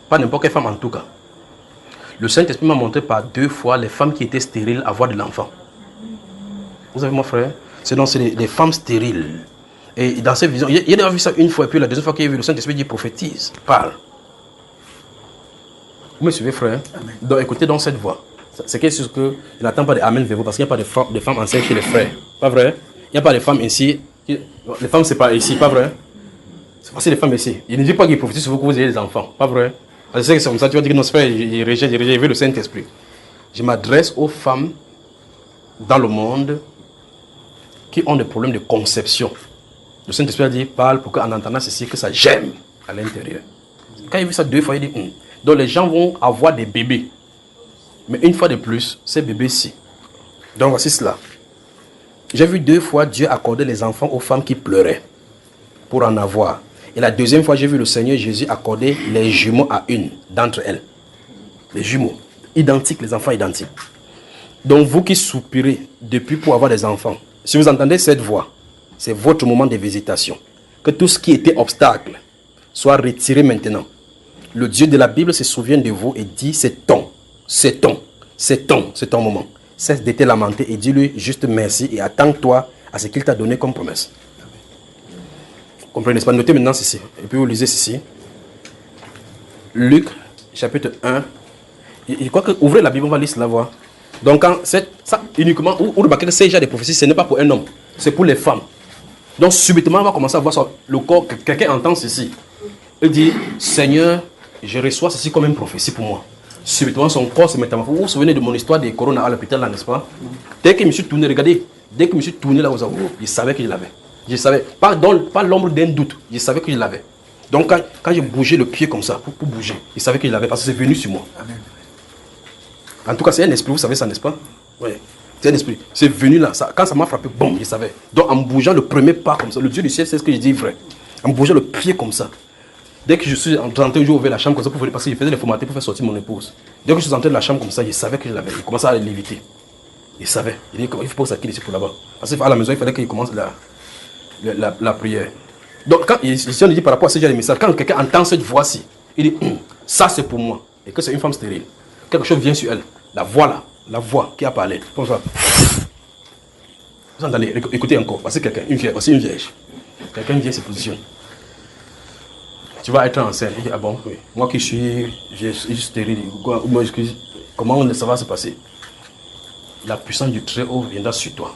Pas n'importe quelle femme en tout cas. Le Saint-Esprit m'a montré par 2 fois les femmes qui étaient stériles avoir de l'enfant. Vous avez mon frère? C'est des femmes stériles. Et dans cette vision, il a déjà vu ça une fois, et puis la deuxième fois qu'il a vu, le Saint-Esprit dit prophétise, parle. Vous me suivez, frère? Amen. Donc écoutez dans cette voix. C'est quelque chose que il n'attend pas de Amen vers vous parce qu'il n'y a pas de femmes enceintes chez les frères. Pas vrai? Il n'y a pas de femmes ici. Les femmes, c'est pas ici, pas vrai? C'est parce que les femmes ici. Il ne dit pas qu'il prophétise sur vous que vous ayez des enfants. Pas vrai? Je sais que c'est comme ça, tu vas dire que non, c'est pas, il rejette le Saint-Esprit. Je m'adresse aux femmes dans le monde qui ont des problèmes de conception. Le Saint-Esprit a dit, parle pour qu'en entendant ceci, que ça gemme à l'intérieur. Quand il a vu ça 2 fois, il dit, donc les gens vont avoir des bébés. Mais une fois de plus, ces bébés-ci. Donc voici cela. J'ai vu 2 fois Dieu accorder les enfants aux femmes qui pleuraient pour en avoir. Et la deuxième fois, j'ai vu le Seigneur Jésus accorder les jumeaux à une d'entre elles. Les jumeaux. Identiques, les enfants identiques. Donc vous qui soupirez depuis pour avoir des enfants, si vous entendez cette voix, c'est votre moment de visitation. Que tout ce qui était obstacle soit retiré maintenant. Le Dieu de la Bible se souvient de vous et dit, c'est ton moment. Cesse de te lamenter et dis-lui juste merci et attends-toi à ce qu'il t'a donné comme promesse. Comprenez, n'est-ce pas? Notez maintenant ceci. Et puis vous lisez ceci. Luc, chapitre 1. Je crois que ouvrez la Bible, on va lire cela, voir. Donc, quand ça uniquement, vous remarquez que ces gens de prophéties, ce n'est pas pour un homme, c'est pour les femmes. Donc, subitement, on va commencer à voir sur le corps, quelqu'un entend ceci. Il dit, Seigneur, je reçois ceci comme une prophétie pour moi. Subitement, son corps se métamorphose. Vous vous souvenez de mon histoire de Corona à l'hôpital, là, n'est-ce pas? Dès que je me suis tourné, regardez, dès que je me suis tourné là, je savais que je l'avais. Je savais, pas l'ombre d'un doute, je savais que je l'avais. Donc, quand j'ai bougé le pied comme ça, pour bouger, je savais que je l'avais parce que c'est venu sur moi. Amen. En tout cas, c'est un esprit, vous savez ça, n'est-ce pas? Oui. C'est un esprit. C'est venu là. Ça, quand ça m'a frappé, bon, je savais. Donc, en bougeant le premier pas comme ça, le Dieu du ciel, c'est ce que je dis vrai. En bougeant le pied comme ça. Dès que je suis entré, j'ai ouvert la chambre comme ça, parce que je faisais les formalités pour faire sortir mon épouse. Dès que je suis entré de la chambre comme ça, je savais que je l'avais. Il commençait à l'éviter. Il savait. Il dit, il faut pas que ça quitte ici pour là-bas. Parce qu'à la maison, il fallait qu'il commence la prière. Donc, quand ici on dit par rapport à ce genre de message, quand quelqu'un entend cette voix-ci, il dit, ça c'est pour moi. Et que c'est une femme stérile. Quelque chose vient sur elle. La voix là, la voix qui a parlé. Comme ça. Vous entendez, écoutez encore. Voici quelqu'un, une vierge. Quelqu'un vient se positionne. Tu vas être enceinte. Il dit, ah bon, oui. Moi qui suis stérile, comment ça va se passer? La puissance du Très-Haut viendra sur toi.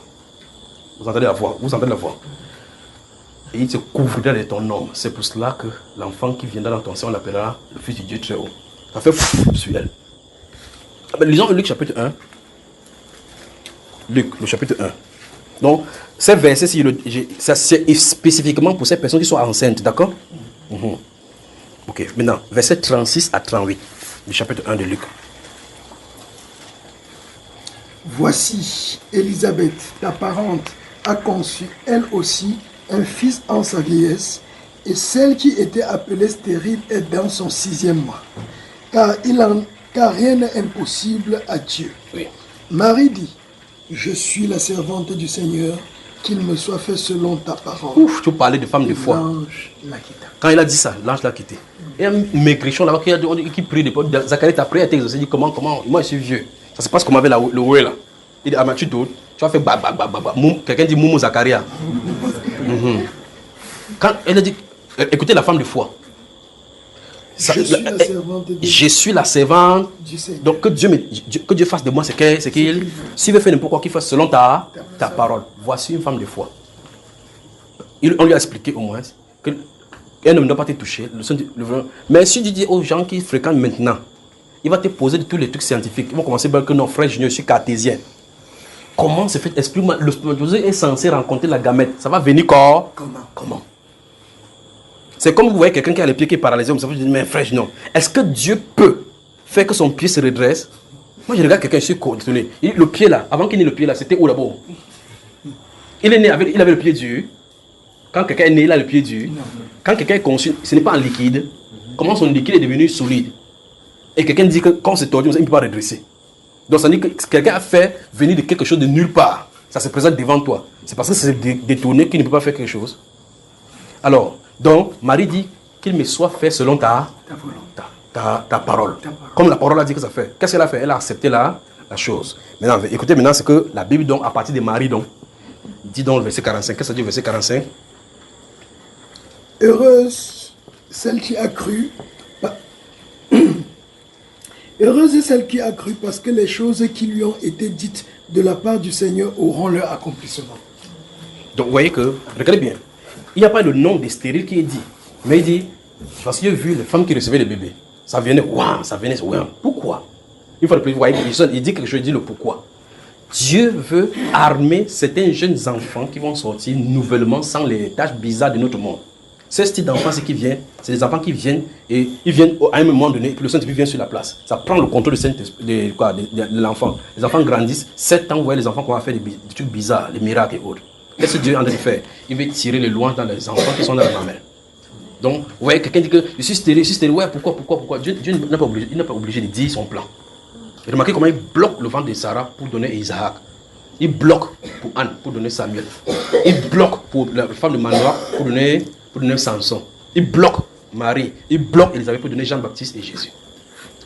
Vous entendez la voix, Et il se couvrira de ton nom. C'est pour cela que l'enfant qui viendra dans ton sein, on l'appellera le Fils du Dieu Très-Haut. Ça fait sur elle. Lisons Luc chapitre 1. Luc, le chapitre 1. Donc, ces versets, c'est spécifiquement pour ces personnes qui sont enceintes, d'accord? Ok, maintenant, verset 36 à 38 du chapitre 1 de Luc. Voici, Élisabeth, ta parente, a conçu, elle aussi, un fils en sa vieillesse, et celle qui était appelée stérile est dans son 6e mois. Car rien n'est impossible à Dieu. Oui. Marie dit, je suis la servante du Seigneur, qu'il me soit fait selon ta parole. Ouf, tu parlais de femme de foi. L'ange l'a quitté. Quand il a dit ça, l'ange l'a quitté. Et un maigrichon là-bas qui prie de Zacharie t'a prié à t'exaucer. Il dit comment, moi je suis vieux. Ça se passe comme avec le oué là. Il dit, tu vas faire quelqu'un dit Moumou Zacharia. Quand elle a dit, écoutez la femme de foi. Je suis la servante. Donc que Dieu fasse de moi ce qu'il. S'il veut faire n'importe quoi, qu'il fasse selon ta parole. Voici une femme de foi. On lui a expliqué au moins qu'elle ne doit pas te toucher. Mais si tu dis aux gens qui fréquentent maintenant, il va te poser de tous les trucs scientifiques. Ils vont commencer par que non, frère junior, je suis cartésien. Comment se fait? Explique-moi. Le spermatozoïde est censé rencontrer la gamète. Ça va venir comment? C'est comme vous voyez quelqu'un qui a les pieds qui est paralysé. Vous dites, mais frère, non. Est-ce que Dieu peut faire que son pied se redresse? Moi, je regarde quelqu'un, je suis coordonné. Le pied là, avant qu'il n'ait le pied là, c'était où d'abord? Il est né avec, il avait le pied dur. Quand quelqu'un est né, il a le pied dur. Quand quelqu'un est conçu, ce n'est pas en liquide. Comment son liquide est devenu solide? Et quelqu'un dit que quand c'est tordu, il ne peut pas redresser. Donc ça dit que quelqu'un a fait venir de quelque chose de nulle part. Ça se présente devant toi. C'est parce que c'est détourné qu'il ne peut pas faire quelque chose. Alors, donc, Marie dit qu'il me soit fait selon ta parole. Comme la parole a dit que ça fait. Qu'est-ce qu'elle a fait? Elle a accepté la chose. Maintenant, écoutez, maintenant, c'est que la Bible, donc, à partir de Marie, donc, dit dans le verset 45. Qu'est-ce que ça dit, verset 45? Heureuse celle qui a cru. Heureuse est celle qui a cru parce que les choses qui lui ont été dites de la part du Seigneur auront leur accomplissement. Donc, vous voyez que, regardez bien, il n'y a pas le nom des stériles qui est dit. Mais il dit, parce qu'il a vu les femmes qui recevaient les bébés. Ça venait, waouh, ça venait, waouh. Pourquoi? Une fois de plus, vous voyez, il dit quelque chose, il dit le pourquoi. Dieu veut armer certains jeunes enfants qui vont sortir nouvellement sans les tâches bizarres de notre monde. Ce style d'enfants, c'est des enfants qui viennent et ils viennent à un moment donné, et puis le Saint-Esprit vient sur la place. Ça prend le contrôle de l'enfant. Les enfants grandissent, 7 ans, vous voyez les enfants qui vont faire des trucs bizarres, des miracles et autres. Qu'est-ce que Dieu est en train de faire? Il veut tirer les louanges dans les enfants qui sont dans la mamelle. Donc, vous voyez, quelqu'un dit que je suis stérile, ouais, pourquoi? Dieu n'est pas obligé de dire son plan. Et remarquez comment il bloque le ventre de Sarah pour donner Isaac. Il bloque pour Anne pour donner Samuel. Il bloque pour la femme de Manoah pour donner Samson. Il bloque Marie. Il bloque Élisabeth pour donner Jean-Baptiste et Jésus.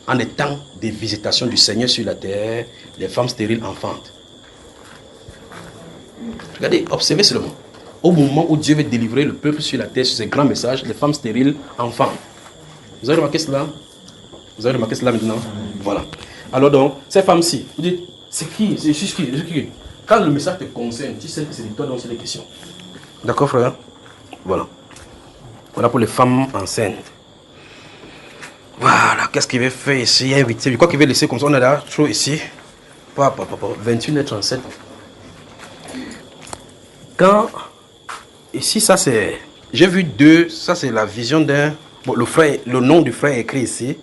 En des temps de visitation du Seigneur sur la terre, les femmes stériles enfantent. Regardez, observez seulement. Au moment où Dieu veut délivrer le peuple sur la terre, sur ces grands messages, les femmes stériles enfantent. Vous avez remarqué cela? Vous avez remarqué cela maintenant? Voilà. Alors donc, ces femmes-ci, vous dites, c'est qui? C'est qui? Quand le message te concerne, tu sais que c'est de toi dont c'est les questions. D'accord, frère? Voilà. Voilà pour les femmes enceintes. Voilà, qu'est-ce qu'il veut faire ici? Il y a invité. Je crois qu'il veut laisser comme ça. On est là, trop ici. 21h37. Quand, ici, ça c'est, j'ai vu deux, ça c'est la vision d'un, bon, le nom du frère est écrit ici,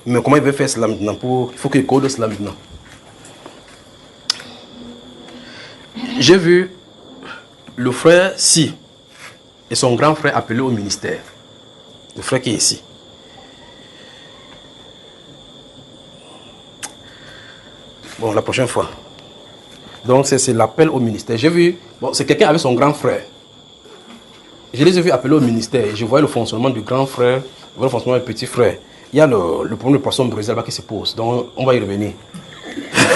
mais comment il veut faire cela maintenant il faut qu'il code cela maintenant. J'ai vu le frère Si et son grand frère appelé au ministère, le frère qui est ici. Bon, la prochaine fois. Donc, c'est l'appel au ministère. J'ai vu, bon, c'est quelqu'un avec son grand frère. Je les ai vus appeler au ministère. Je voyais le fonctionnement du grand frère, le fonctionnement du petit frère. Il y a le problème de poisson braisé là-bas qui se pose. Donc, on va y revenir.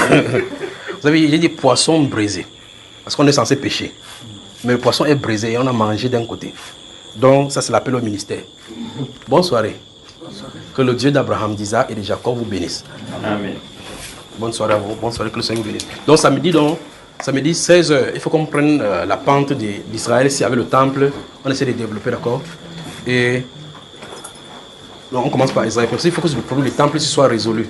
Vous savez, j'ai dit poisson braisé. Parce qu'on est censé pêcher. Mais le poisson est braisé et on a mangé d'un côté. Donc, ça, c'est l'appel au ministère. Bonne soirée. Que le Dieu d'Abraham, d'Isaac et de Jacob vous bénisse. Amen. Bonne soirée à vous, bonne soirée, que le Seigneur vous bénisse. Donc samedi 16h, il faut qu'on prenne la pente d'Israël ici avec le temple. On essaie de développer, d'accord? Et donc, on commence par Israël. Il faut que le problème du temple soit résolu.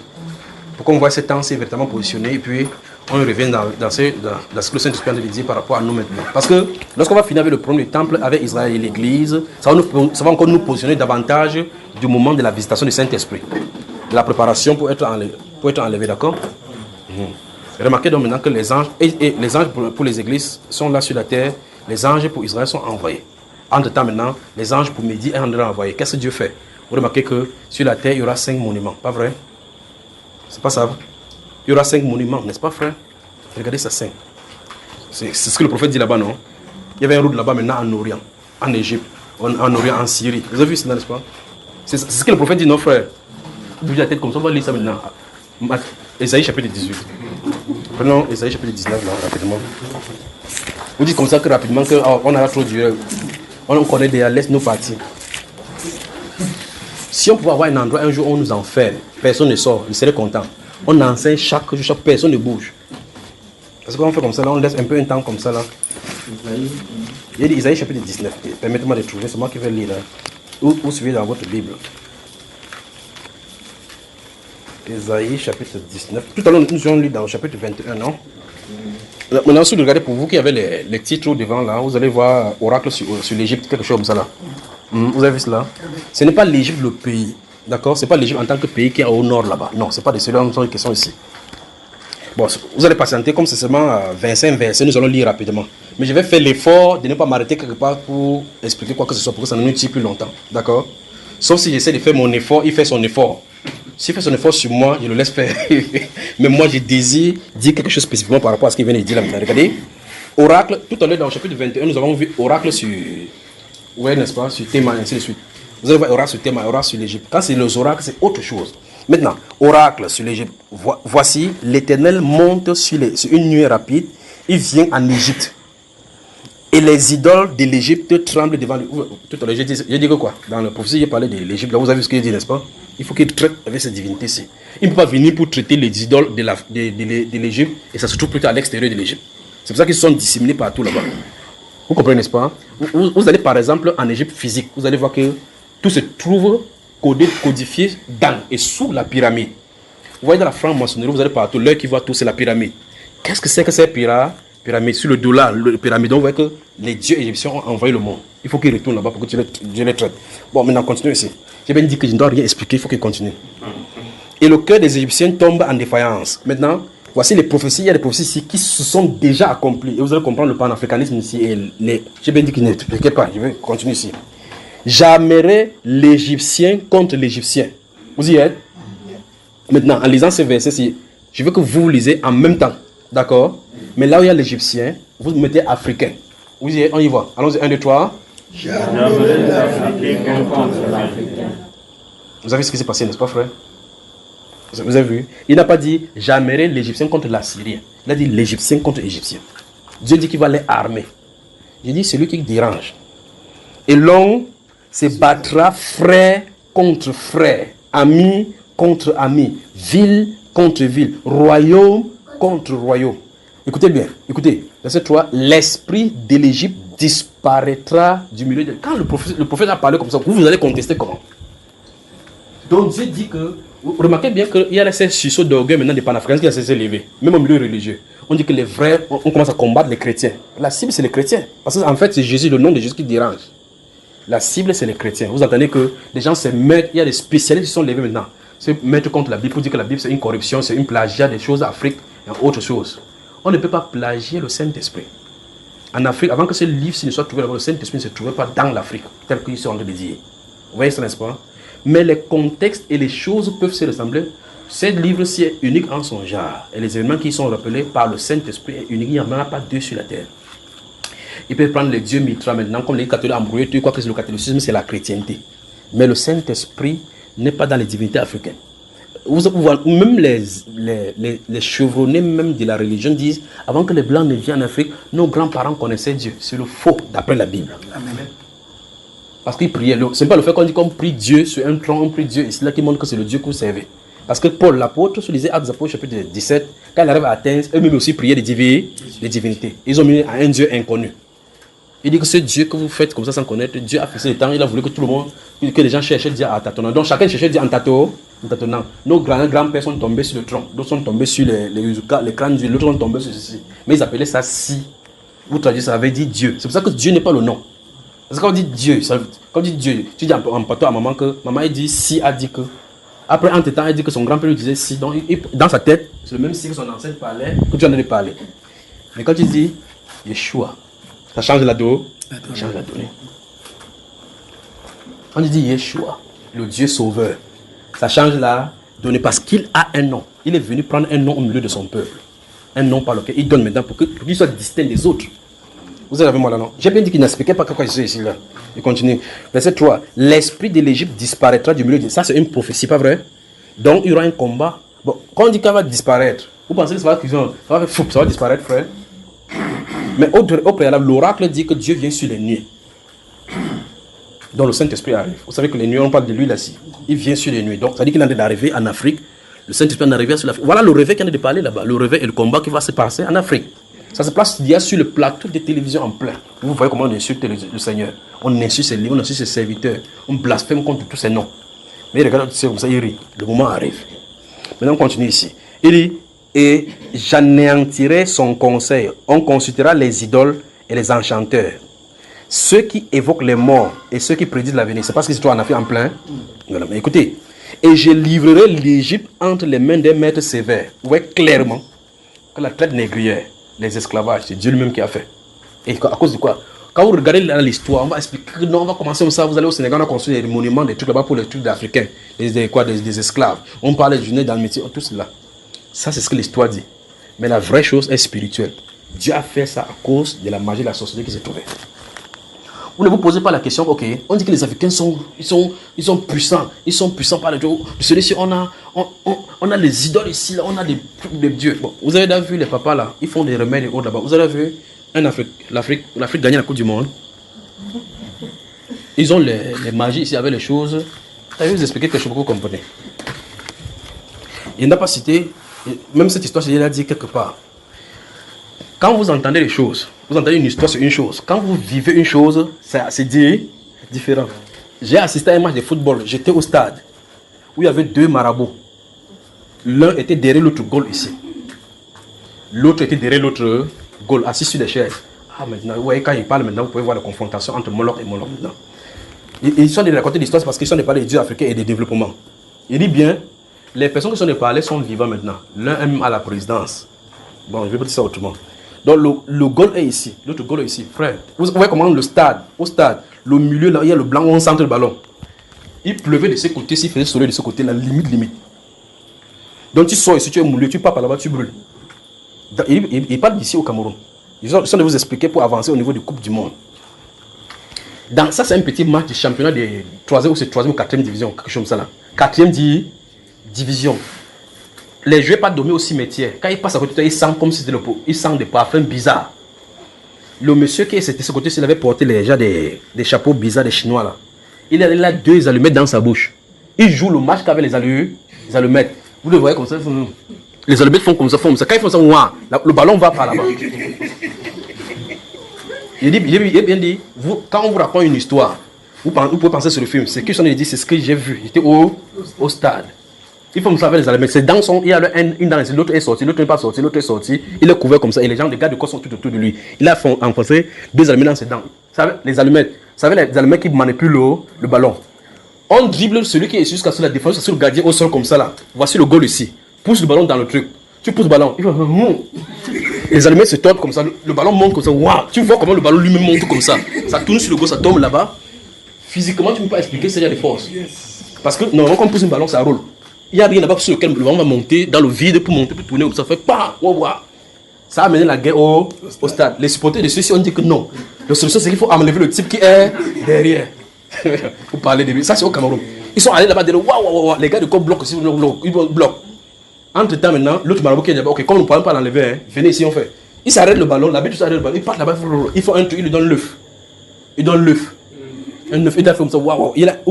Pour qu'on voit cet temps s'est véritablement positionné. Et puis, on revient dans ce que le Saint-Esprit a dit par rapport à nous maintenant. Parce que lorsqu'on va finir avec le problème du temple, avec Israël et l'Église, ça va encore nous positionner davantage du moment de la visitation du Saint-Esprit. De la préparation pour être enlevé, d'accord? Remarquez donc maintenant que les anges, et les anges pour les églises sont là sur la terre, les anges pour Israël sont envoyés. Entre temps maintenant, les anges pour Midi et André envoyés. Qu'est-ce que Dieu fait? Vous remarquez que sur la terre, il y aura 5 monuments, pas vrai? C'est pas ça? Il y aura 5 monuments, n'est-ce pas, frère? Regardez ça, 5. C'est ce que le prophète dit là-bas, non? Il y avait un route là-bas maintenant en Orient, en Égypte, en Orient, en Syrie. Vous avez vu cela, n'est-ce pas? C'est ce que le prophète dit, non, frère? Vous bougez la tête comme ça, on va lire ça maintenant. Ésaïe chapitre 18. Prenons Ésaïe chapitre 19 là, rapidement. Vous dites comme ça que rapidement qu'on a trop duré. On connaît déjà, laisse nous partir. Si on pouvait avoir un endroit, un jour, on nous enferme, personne ne sort, il serait content. On enseigne chaque jour, chaque personne ne bouge. Parce qu'on fait comme ça, là, on laisse un peu un temps comme ça, là. Il y a Isaïe chapitre 19. Permettez-moi de trouver, c'est moi qui vais lire. Là. Vous suivez dans votre Bible. Isaïe chapitre 19. Tout à l'heure, nous avons lu dans le chapitre 21, non? Maintenant, si vous regardez, pour vous qui avez les titres devant là, vous allez voir oracle sur l'Égypte, quelque chose comme ça là. Vous avez vu cela? Ce n'est pas l'Égypte le pays, d'accord? Ce n'est pas l'Égypte en tant que pays qui est au nord là-bas. Non, ce n'est pas de cela qui sont ici. Bon, vous allez patienter, comme c'est seulement 25 versets, nous allons lire rapidement. Mais je vais faire l'effort de ne pas m'arrêter quelque part pour expliquer quoi que ce soit, pour que ça ne nous tire plus longtemps, d'accord? Sauf si j'essaie de faire mon effort, il fait son effort. S'il fait son effort sur moi, je le laisse faire. Mais moi, je désire dire quelque chose spécifiquement par rapport à ce qu'il vient de dire là maintenant. Regardez, oracle, tout à l'heure dans le chapitre 21, nous avons vu oracle sur, ouais, n'est-ce pas, sur Théma, ainsi de suite. Vous allez voir oracle sur Théma, oracle sur l'Égypte. Quand c'est les oracles, c'est autre chose. Maintenant, oracle sur l'Égypte. Voici, l'Éternel monte sur une nuée rapide. Il vient en Égypte. Et les idoles de l'Égypte tremblent devant lui. Tout à l'heure, j'ai dit que quoi? Dans le prophétie, j'ai parlé de l'Égypte. Là, vous avez vu ce qu'il dit, n'est-ce pas? Il faut qu'il traite avec cette divinité-ci. Il ne peut pas venir pour traiter les idoles de l'Égypte et ça se trouve plutôt à l'extérieur de l'Égypte. C'est pour ça qu'ils sont disséminés partout là-bas. Vous comprenez, n'est-ce pas? Vous allez par exemple en Égypte physique. Vous allez voir que tout se trouve codifié dans et sous la pyramide. Vous voyez dans la franc-maçonnerie, vous allez partout. L'œil qui voit tout, c'est la pyramide. Qu'est-ce que c'est que cette pyramide? Sur le dollar, le pyramide, on voit que les dieux égyptiens ont envoyé le monde. Il faut qu'ils retournent là-bas pour que Dieu les traite. Bon, maintenant, continue ici. J'ai bien dit que je ne dois rien expliquer, il faut qu'il continue. Et le cœur des Égyptiens tombe en défaillance. Maintenant, voici les prophéties. Il y a des prophéties ici qui se sont déjà accomplies. Et vous allez comprendre le panafricanisme ici. J'ai bien dit qu'il n'expliquait pas. Je vais continuer ici. J'armerai l'Égyptien contre l'Égyptien. Vous y êtes? Maintenant, en lisant ces versets-ci, je veux que vous lisez en même temps. D'accord? Mais là où il y a l'Égyptien, vous mettez africain. Vous y êtes? On y va. Allons-y, 1, 2, 3. J'armerai l'Africain contre l'Africain. Vous avez vu ce qui s'est passé, n'est-ce pas, frère? Vous avez vu? Il n'a pas dit j'armerai l'Égyptien contre l'Assyrien. Il a dit l'Égyptien contre l'Égyptien. Dieu dit qu'il va les armer. Il dit celui qui dérange. Et l'homme se battra frère contre frère, ami contre ami, ville contre ville, royaume contre royaume. Écoutez bien, écoutez, verset 3, l'esprit de l'Égypte disparaîtra du milieu de... Quand le prophète a parlé comme ça, vous allez contester comment? Donc Dieu dit que, remarquez bien qu'il y a ces sursauts d'orgueil maintenant des panafricains qui ont cessé d'élever, même au milieu religieux. On dit que les vrais, on commence à combattre les chrétiens. La cible c'est les chrétiens, parce qu'en fait c'est Jésus, le nom de Jésus qui dérange. La cible c'est les chrétiens. Vous entendez que les gens se mettent, il y a des spécialistes qui sont levés maintenant, se mettent contre la Bible pour dire que la Bible c'est une corruption, c'est une plagiat des choses d'Afrique et autre chose. On ne peut pas plagier le Saint-Esprit. En Afrique, avant que ce livre ne soit trouvé là-bas, le Saint-Esprit ne se trouvait pas dans l'Afrique, tel qu'ils sont en train de dire. Vous voyez ça, n'est-ce pas? Mais les contextes et les choses peuvent se ressembler. Ce livre-ci est unique en son genre. Et les événements qui sont rappelés par le Saint-Esprit est unique. Il n'y en a pas deux sur la terre. Ils peuvent prendre les dieux Mitra maintenant, comme les catholiques embrouillés, tu crois que c'est le catholicisme, c'est la chrétienté. Mais le Saint-Esprit n'est pas dans les divinités africaines. Même les chevronnés même de la religion disent, avant que les Blancs ne viennent en Afrique, nos grands-parents connaissaient Dieu. C'est le faux, d'après la Bible. Amen. Parce qu'ils priaient. Ce n'est pas le fait qu'on dit qu'on prie Dieu sur un tronc, on prie Dieu, et c'est là qui montre que c'est le Dieu que vous servez. Parce que Paul l'apôtre, sur les Actes des Apôtres, chapitre 17, quand il arrive à Athènes, eux-mêmes aussi priaient des divinités. Ils ont mis à un Dieu inconnu. Il dit que ce Dieu que vous faites comme ça sans connaître, Dieu a fixé le temps, il a voulu que tout le monde, que les gens cherchaient Dieu en tâtonnant. Donc chacun cherchait Dieu en tâtonnant. Nos grands-pères sont tombés sur le tronc, d'autres sont tombés sur les crânes d'huile, d'autres sont tombés sur ceci. Mais ils appelaient ça si. Vous traduisez, ça avait dit Dieu. C'est pour ça que Dieu n'est pas le nom. Parce que quand on dit Dieu, quand on dit Dieu, tu dis en patois à maman que maman elle dit si, a dit que. Après, en temps, elle dit que son grand-père lui disait si. Donc, dans sa tête, c'est le même si que son ancêtre parlait, que tu en as parlé. Mais quand tu dis Yeshua, ça change la donnée. Ça change la donnée. Quand tu dis Yeshua, le Dieu sauveur, ça change la donnée parce qu'il a un nom. Il est venu prendre un nom au milieu de son peuple. Un nom par lequel il donne maintenant pour qu'il soit distinct des autres. Vous avez moi là, non? J'ai bien dit qu'il n'expliquait pas pourquoi je suis ici là. Il continue. Verset 3. L'esprit de l'Égypte disparaîtra du milieu de... Ça, c'est une prophétie, pas vrai? Donc, il y aura un combat. Bon, quand on dit qu'elle va disparaître, vous pensez que ça va disparaître, frère? Mais au préalable, l'oracle dit que Dieu vient sur les nuées. Donc le Saint-Esprit arrive. Vous savez que les nuées, on parle de lui là ci. Il vient sur les nuées. Donc ça dit qu'il est en train d'arriver en Afrique. Le Saint-Esprit est arrivé sur l'Afrique. Voilà le réveil qu'on est de parler là-bas. Le réveil et le combat qui va se passer en Afrique. Ça se passe il y a sur le plateau de télévision en plein. Vous voyez comment on insulte le Seigneur. On insulte ses livres, on insulte ses serviteurs. On blasphème contre tous ses noms. Mais regarde, c'est comme ça, il rit. Le moment arrive. Maintenant, on continue ici. Il dit, et j'anéantirai son conseil. On consultera les idoles et les enchanteurs. Ceux qui évoquent les morts et ceux qui prédisent l'avenir. C'est parce qu'ils se trouvent en Afrique en plein. Voilà, mais écoutez. Et je livrerai l'Égypte entre les mains des maîtres sévères. Vous voyez clairement que la traite négrière, les esclavages, c'est Dieu lui-même qui a fait. Et à cause de quoi? Quand vous regardez l'histoire, on va expliquer que non, on va commencer comme ça. Vous allez au Sénégal, on a construit des monuments, des trucs là-bas pour les trucs d'Africains, des esclaves. On parlait du nez dans le métier, tout cela. Ça, c'est ce que l'histoire dit. Mais la vraie chose est spirituelle. Dieu a fait ça à cause de la magie de la sorcellerie qui s'est trouvée. Vous ne vous posez pas la question, ok, on dit que les Africains sont puissants. Ils sont puissants par le Dieu. Celui-ci, on a les idoles ici, là, on a des dieux. Bon, vous avez déjà vu les papas là, ils font des remèdes et autres là-bas. Vous avez vu l'Afrique gagner la Coupe du Monde. Ils ont les magies ici avec les choses. Je vais vous expliquer quelque chose que vous comprenez. Il n'a pas cité, même cette histoire, il a dit quelque part. Quand vous entendez les choses, vous entendez une histoire sur une chose. Quand vous vivez une chose, c'est différent. J'ai assisté à un match de football. J'étais au stade où il y avait deux marabouts. L'un était derrière l'autre goal ici. L'autre était derrière l'autre goal, assis sur des chaises. Ah, maintenant, vous voyez, quand ils parlent maintenant, vous pouvez voir la confrontation entre Moloch et Moloch maintenant. Ils sont de raconter l'histoire, c'est parce qu'ils sont de parler des dieux africains et des développements. Il dit bien, les personnes qui sont de parler sont vivants maintenant. L'un est même à la présidence. Bon, je vais pas dire ça autrement. Donc le goal est ici, l'autre goal est ici. Frère, vous voyez comment au stade, le milieu là, il y a le blanc, on centre le ballon. Il pleuvait de ce côté, s'il faisait soleil de ce côté, la limite. Donc tu sors ici, tu es moulé, tu pars par là-bas, tu brûles. Il parle d'ici au Cameroun. Ils sont de vous expliquer pour avancer au niveau de Coupe du Monde. Ça, c'est un petit match de championnat de 3e ou 3e ou 4e division, quelque chose comme ça là. 4e division. Les joueurs pas dormir au cimetière. Quand ils passent à côté de toi, ils sentent comme si c'était le pot. Ils sentent des parfums bizarres. Le monsieur qui était de ce côté, il avait porté des chapeaux bizarres des Chinois là. Il a 2 allumettes dans sa bouche. Il joue le match qu'avec les allumettes. Vous le voyez comme ça. Les allumettes font comme ça, Quand ils font ça, le ballon va par là-bas. Il est bien dit, quand on vous raconte une histoire, vous pouvez penser sur le film. C'est que dit, c'est ce que j'ai vu. J'étais au stade. Il faut me savoir les allumettes. C'est dans il y a une dans l'autre est sorti, l'autre n'est pas sorti, l'autre est sorti. Il est couvert comme ça et les gars de corps sont tout autour de lui. Il a enfoncé 2 allumettes dans ses dents. Vous savez, les allumettes. Vous savez, les allumettes qui manipulent le ballon. On dribble celui qui est jusqu'à sur la défense, sur le gardien au sol comme ça là. Voici le goal ici. Pousse le ballon dans le truc. Tu pousses le ballon. Les allumettes se tordent comme ça. Le ballon monte comme ça. Waouh! Tu vois comment le ballon lui-même monte comme ça. Ça tourne sur le goal, ça tombe là-bas. Physiquement, tu ne peux pas expliquer s'il y a des forces. Parce que normalement, quand on pousse un ballon, ça roule. Il n'y a rien là-bas sur lequel le ballon va monter dans le vide pour monter, pour tourner, ça fait pas. Ça a amené la guerre au stade. Les supporters de ceux-ci ont dit que non. La solution, c'est qu'il faut enlever le type qui est derrière. Vous parlez de lui. Ça, c'est au Cameroun. Ils sont allés là-bas, les gars de corps bloquent aussi, ils bloquent. Entre temps, maintenant, l'autre marabout qui est là-bas, ok, comme nous ne pouvons pas l'enlever, venez ici, on fait. Ils s'arrêtent le ballon, la bête s'arrête le ballon, ils partent là-bas, ils font un truc, ils lui donnent l'œuf. Ils donnent l'œuf. Un œuf, il a fait comme ça, ou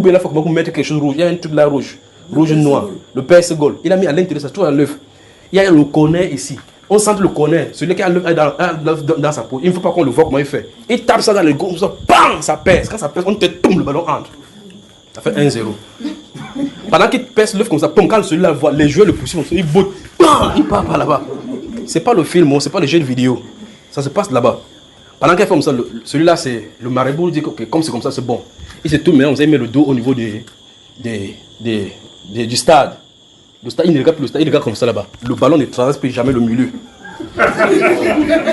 bien il a fait comme mettre quelque chose rouge, il y a un truc là rouge. Rouge et noir, le PS Gold. Il a mis à l'intérieur, ça se trouve à l'œuf. Il y a le cornet ici. On sent le cornet. Celui qui a l'œuf dans sa peau. Il ne faut pas qu'on le voit comment il fait. Il tape ça dans le gros, ça, bam, ça pèse. Quand ça pèse, on te tombe, le ballon entre. Ça fait 1-0. Pendant qu'il pèse l'œuf comme ça, quand celui-là voit, les joueurs le poussent, il botte, bam, il part par là-bas. C'est pas le film, c'est pas le jeu de vidéo. Ça se passe là-bas. Pendant qu'il fait comme ça, celui-là, c'est le marabout dit que okay, comme c'est comme ça, c'est bon. Il se tourne, maintenant, vous avez mis le dos au niveau du stade. Le stade, il regarde comme ça là-bas. Le ballon ne traverse plus jamais le milieu.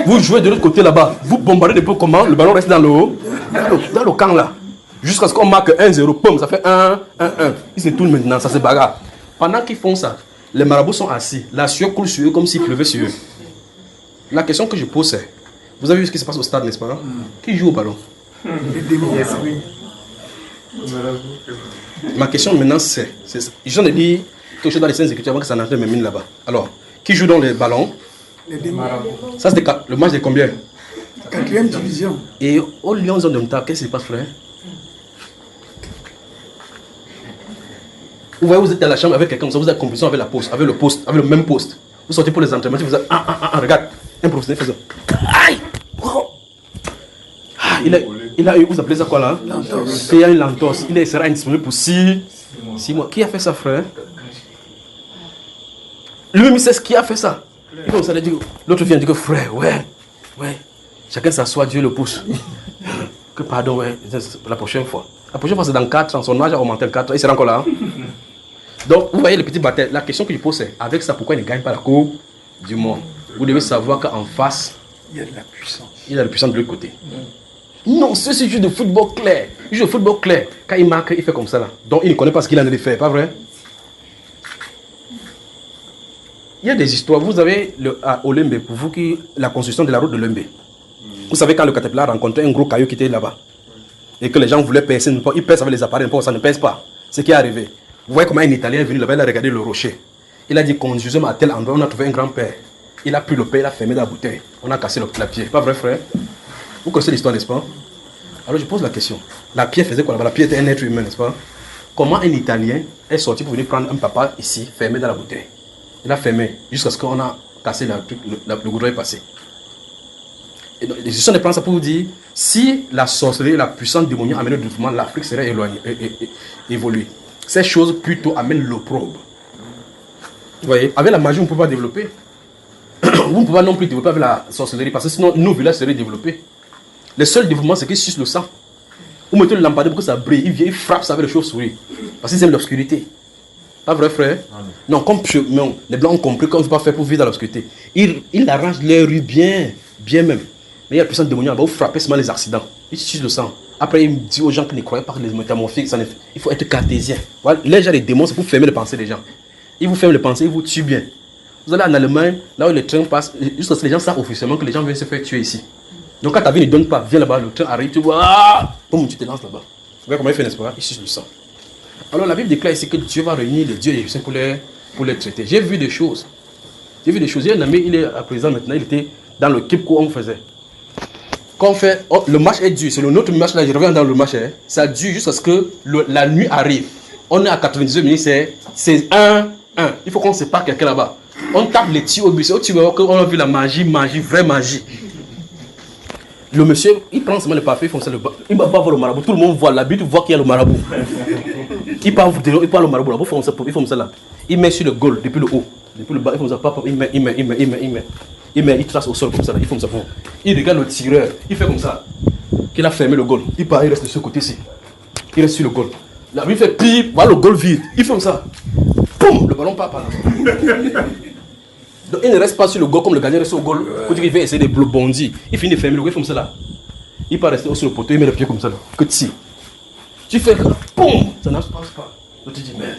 Vous jouez de l'autre côté là-bas. Vous bombardez des peu comment le ballon reste dans le camp là. Jusqu'à ce qu'on marque 1-0. Pum, ça fait 1-1. Ils se tournent maintenant, ça se bagarre. Pendant qu'ils font ça, les marabouts sont assis. La sueur coule sur eux comme s'il pleuvait sur eux. La question que je pose c'est, vous avez vu ce qui se passe au stade, n'est-ce pas? Qui joue au ballon? Les démons. Ma question maintenant c'est, je viens de dire quelque chose dans les scènes écritures avant que ça n'entre mes mines là-bas. Alors, qui joue dans les ballons? Les démons. Ça c'est le match de combien? 4e division. Et au Lion Zone de Mta, qu'est-ce qui se passe, frère? Vous voyez, vous êtes dans la chambre avec quelqu'un, vous êtes en compétition avec la poste, avec le poste, avec le même poste. Vous sortez pour les entraînements, vous faites regarde, un professionnel fait ça. Aïe! Oh. Il a eu, vous appelez ça quoi là? L'entorse. Il a une l'entorse. Il sera indisponible pour 6 mois. Qui a fait ça, frère? Lui-même, il sait ce qui a fait ça. L'autre vient dire que frère, ouais. Chacun s'assoit, Dieu le pousse. Que pardon, ouais, la prochaine fois. La prochaine fois, c'est dans 4 ans. Son âge a augmenté en 4 ans. Il sera encore là. Donc, vous voyez les petits batailles. La question que je pose, c'est avec ça, pourquoi il ne gagne pas la Coupe du Monde? Vous devez savoir qu'en face, il y a de la puissance. Il y a la puissance de l'autre côté. Non, c'est juste de football clair. Il joue de football clair. Quand il marque, il fait comme ça là. Donc, il ne connaît pas ce qu'il a de faire, pas vrai? Il y a des histoires. Vous avez à Olembe, pour vous, la construction de la route de Lembe. Vous savez, quand le Caterpillar a rencontré un gros caillou qui était là-bas, et que les gens voulaient percer, ils percent avec les appareils, ça ne pèse pas. Ce qui est arrivé. Vous voyez comment un Italien est venu là-bas, il a regardé le rocher. Il a dit, conduisez-moi à tel endroit, on a trouvé un grand-père. Il a pris le pain, il a fermé dans la bouteille. On a cassé la pierre. Pas vrai, frère? Vous connaissez l'histoire, n'est-ce pas? Alors je pose la question. La pierre faisait quoi là-bas? La pierre était un être humain, n'est-ce pas? Comment un Italien est sorti pour venir prendre un papa ici, fermé dans la bouteille? Il a fermé jusqu'à ce qu'on a cassé le goudron est passé. Et donc, les gens prennent ça pour vous dire, si la sorcellerie, la puissance démoniaque amène le développement, l'Afrique serait évoluée. Ces choses plutôt amènent l'opprobre. Vous voyez, avec la magie, on ne peut pas développer. Vous ne pouvez pas non plus développer avec la sorcellerie, parce que sinon, nos villages seraient développés. Le seul développement, c'est qu'ils sucent le sang. Vous mettez le lampadaire pour que ça brille, il vient, il frappe ça avec les chauves-souris. Parce qu'ils aiment l'obscurité. Pas vrai, frère? Non, comme les Blancs ont compris qu'on ne peut pas faire pour vivre dans l'obscurité. Ils arrangent les rues bien même. Mais il y a la puissance démoniaque, vous frappez seulement les accidents. Ils sucent le sang. Après, il dit aux gens qui ne croyaient pas que les métamorphiques, il faut être cartésien. Voilà, les gens, les démons, c'est pour fermer les pensées des gens. Ils vous ferment les pensées, ils vous tuent bien. Vous allez en Allemagne, là où les trains passent, juste parce que les gens savent officiellement que les gens viennent se faire tuer ici. Donc quand ta vie ne donne pas, viens là-bas, le train arrive, tu vois, boum, tu te lances là-bas. Vous voyez comment il fait, n'est-ce pas? Il suce le sang. Alors la Bible déclare ici que Dieu va réunir les dieux égyptiens pour les traiter. J'ai vu des choses. Il y a un ami, il est à présent maintenant, il était dans le Kip qu'on faisait. Quand on fait, le match est dur, c'est notre match là, je reviens dans le match, ça dure jusqu'à ce que la nuit arrive. On est à 98 minutes, c'est 1-1. Il faut qu'on sépare quelqu'un là-bas. On tape les tirs au but, tu vois qu'on a vu la magie, vraie magie. Le monsieur, il prend seulement le parfait, il va pas voir le marabout, tout le monde voit, l'habitude voit qu'il y a le marabout. Il parle le marabout là, il fait ça là. Il met sur le goal, depuis le haut, depuis le bas, il fait ça, il trace au sol comme ça, là, il fait ça. Il regarde le tireur, il fait comme ça. Qu'il a fermé le goal, il part, il reste de ce côté-ci. Il reste sur le goal. Là, il fait pip, voilà le goal vide, il fait comme ça. Boum, le ballon part par là. Donc il ne reste pas sur le goal comme le gardien reste au goal. Quand il va essayer de bondir, il finit de fermer le goal, il fait comme ça là. Il peut rester sur le poteau, il met le pied comme ça là. Que tu fais comme ça, boum, ça ne passe pas. L'autre dit merde.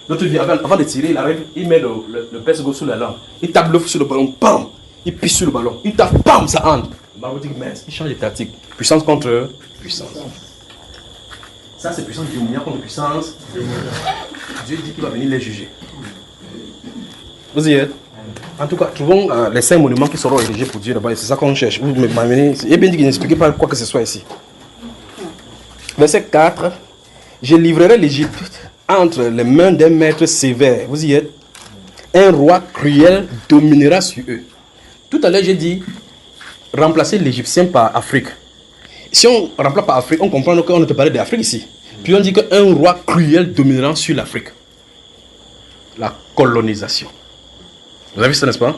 L'autre vient avant de tirer, il arrive, il met le pèse gauche sur la langue. Il tape l'œuf sur le ballon, bam. Il pisse sur le ballon. Il tape, bam, ça entre. Le ballon dit merde. Il change de tactique. Puissance contre puissance. Ça c'est puissance démoniaque contre puissance. Dieu dit qu'il va venir les juger. Vous y êtes? En tout cas, trouvons les 5 monuments qui seront érigés pour Dieu là-bas. C'est ça qu'on cherche. Vous m'amenez. Il est bien dit qu'il n'expliquait pas quoi que ce soit ici. Verset 4. Je livrerai l'Égypte entre les mains d'un maître sévère. Vous y êtes? Un roi cruel dominera sur eux. Tout à l'heure, j'ai dit remplacer l'Égyptien par Afrique. Si on remplace par Afrique, on comprend qu'on ne peut parler d'Afrique ici. Puis on dit qu'un roi cruel dominera sur l'Afrique. La colonisation. Vous avez vu ça, n'est-ce pas?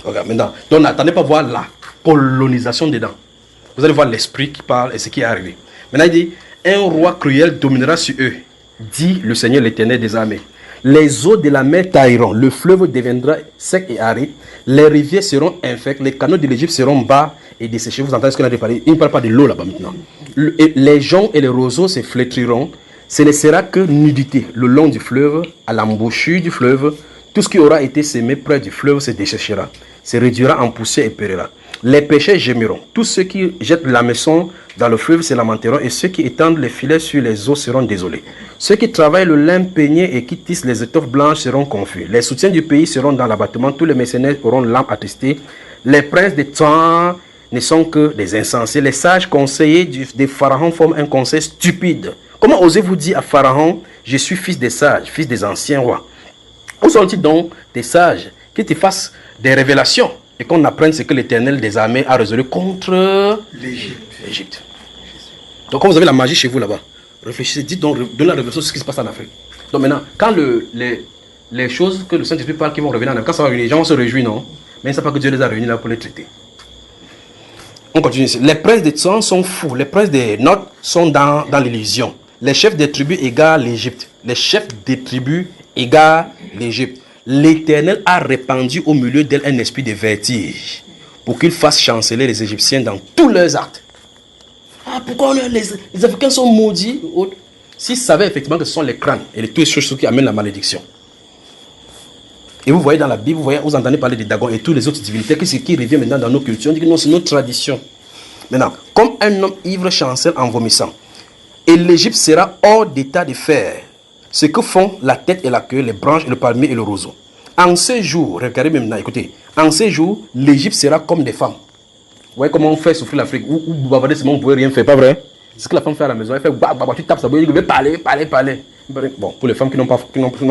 Regarde, maintenant. Donc n'attendez pas voir la colonisation dedans. Vous allez voir l'esprit qui parle et ce qui est arrivé. Maintenant, il dit, un roi cruel dominera sur eux, dit le Seigneur l'Éternel des armées. Les eaux de la mer tailleront, le fleuve deviendra sec et aride, les rivières seront infectes, les canaux de l'Égypte seront bas et desséchés. Vous entendez ce qu'on a parlé? Il ne parle pas de l'eau là-bas maintenant. Les joncs et les roseaux se flétriront. Ce ne sera que nudité le long du fleuve, à l'embouchure du fleuve. Tout ce qui aura été semé près du fleuve se desséchera, se réduira en poussière et périra. Les pêcheurs gémiront. Tous ceux qui jettent la maison dans le fleuve se lamenteront, et ceux qui étendent les filets sur les eaux seront désolés. Ceux qui travaillent le lin peigné et qui tissent les étoffes blanches seront confus. Les soutiens du pays seront dans l'abattement. Tous les mercenaires auront l'âme attestée. Les princes des temps ne sont que des insensés. Les sages conseillers des pharaons forment un conseil stupide. Comment osez-vous dire à Pharaon, je suis fils des sages, fils des anciens rois. Où sont-ils donc des sages qui te fassent des révélations et qu'on apprenne ce que l'Éternel des armées a résolu contre l'Égypte. Donc quand vous avez la magie chez vous là-bas, réfléchissez, dites donc, donnez la révélation de ce qui se passe en Afrique. Donc maintenant, quand les choses que le Saint-Esprit parle qui vont revenir en Afrique, quand ça va venir, les gens vont se réjouir, non? Mais ils ne savent pas que Dieu les a réunis là pour les traiter. On continue ici. Les princes des sang sont fous, les princes des notes sont dans l'illusion. Les chefs des tribus égarent l'Égypte. Les chefs des tribus égarent l'Égypte. L'Éternel a répandu au milieu d'elle un esprit de vertige pour qu'il fasse chanceler les Égyptiens dans tous leurs actes. Ah, pourquoi les Africains sont maudits? S'ils savaient effectivement que ce sont les crânes et toutes les choses qui amènent la malédiction. Et vous voyez dans la Bible, vous entendez parler des Dagon et tous les autres divinités qui reviennent maintenant dans nos cultures. On dit que non, c'est notre tradition. Maintenant, comme un homme ivre chancelle en vomissant, et l'Égypte sera hors d'état de faire ce que font la tête et la queue, les branches, le palmier et le roseau. En ces jours, regardez maintenant, écoutez, en ces jours, l'Égypte sera comme des femmes. Vous voyez comment on fait souffrir l'Afrique? Où bavarder, c'est bon, on ne pouvait rien faire, pas vrai? C'est ce que la femme fait à la maison. Elle fait bah, tu tapes ça, tu veux parler. Bon, pour les femmes qui n'ont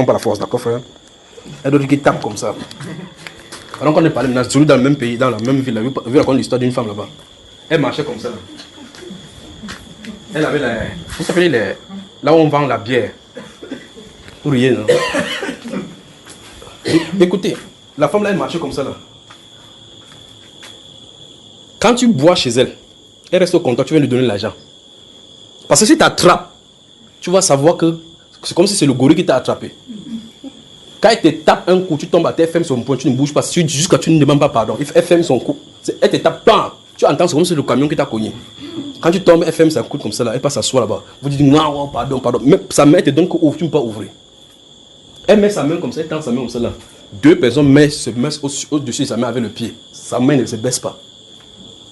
pas la force, d'accord, frère? Il y a d'autres qui tapent comme ça. Alors qu'on est parlé maintenant, toujours dans le même pays, dans la même ville, vu raconter l'histoire d'une femme là-bas. Elle marchait comme ça. Là. Elle avait la. Vous savez, là où on vend la bière. Vous riez, non? Écoutez, la femme là, elle marchait comme ça là. Quand tu bois chez elle, elle reste au comptoir, tu viens lui donner l'argent. Parce que si tu attrapes, tu vas savoir que c'est comme si c'est le gorille qui t'a attrapé. Quand elle te tape un coup, tu tombes à terre, elle ferme son poing, tu ne bouges pas, jusqu'à tu ne demandes pas pardon. Elle ferme son coup. Elle te tape, bam, tu entends, c'est comme si c'est le camion qui t'a cogné. Quand tu tombes, elle ferme sa coude comme ça, là, elle passe s'asseoir là-bas. Vous dites, non, pardon. Mais sa main te donne que ouvre, tu ne peux pas ouvrir. Elle met sa main comme ça, elle tend sa main comme ça là. Deux personnes se mettent au-dessus de sa main avec le pied. Sa main ne se baisse pas.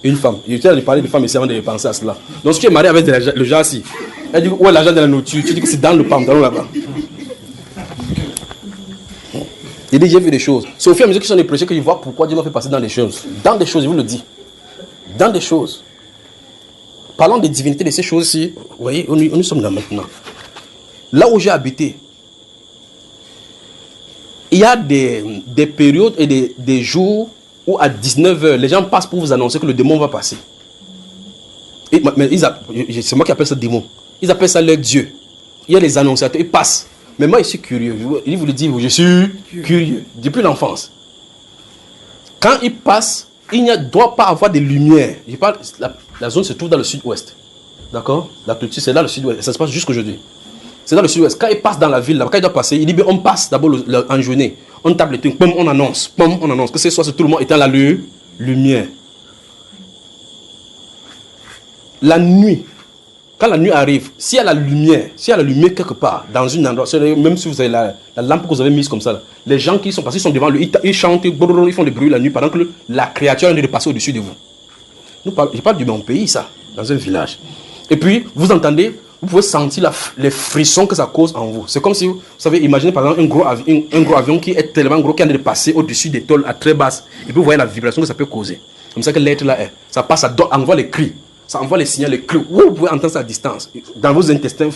Une femme. Je tiens à parler de femmes ici avant de penser à cela. Donc si tu es marié avec le genre ici, elle dit, où est l'argent de la nourriture? Tu dis que c'est dans le pantalon là-bas. Il dit, j'ai vu des choses. C'est au fur et à mesure qu'ils sont des prêchés que je vois pourquoi Dieu m'a fait passer dans des choses. Dans des choses, je vous le dis. Dans des choses. Parlons des divinités de ces choses-ci. Vous voyez, nous sommes là maintenant. Là où j'ai habité, il y a des périodes et des jours où à 19h, les gens passent pour vous annoncer que le démon va passer. C'est moi qui appelle ça démon. Ils appellent ça leur Dieu. Il y a les annonciateurs, ils passent. Mais moi, je suis curieux. Il vous le dit, je suis curieux. Depuis l'enfance. Quand ils passent, il ne doit pas avoir de lumière. Je parle, la zone se trouve dans le sud-ouest. D'accord? La clôture, c'est là le sud-ouest. Ça se passe jusqu'aujourd'hui. C'est dans le sud-ouest. Quand ils passent dans la ville, là, quand ils doivent passer, il dit, on passe d'abord en journée. On tape les trucs, on annonce. Que ce soit tout le monde étant la lumière. La nuit. Quand la nuit arrive, s'il y a la lumière quelque part, dans un endroit, même si vous avez la lampe que vous avez mise comme ça, là, les gens qui sont passés sont devant lui, ils chantent, ils font des bruits la nuit pendant que la créature est en train de passer au-dessus de vous. Je parle du mon pays, ça, dans un village. Et puis, vous entendez, vous pouvez sentir les frissons que ça cause en vous. C'est comme si, vous savez, imaginez par exemple un gros avion qui est tellement gros qu'il est en train de passer au-dessus des tôles à très basse. Et puis vous voyez la vibration que ça peut causer. Comme ça que l'être là est. Ça passe, ça envoie les cris. Ça envoie les signaux, les cris. Vous pouvez entendre ça à distance, dans vos intestins.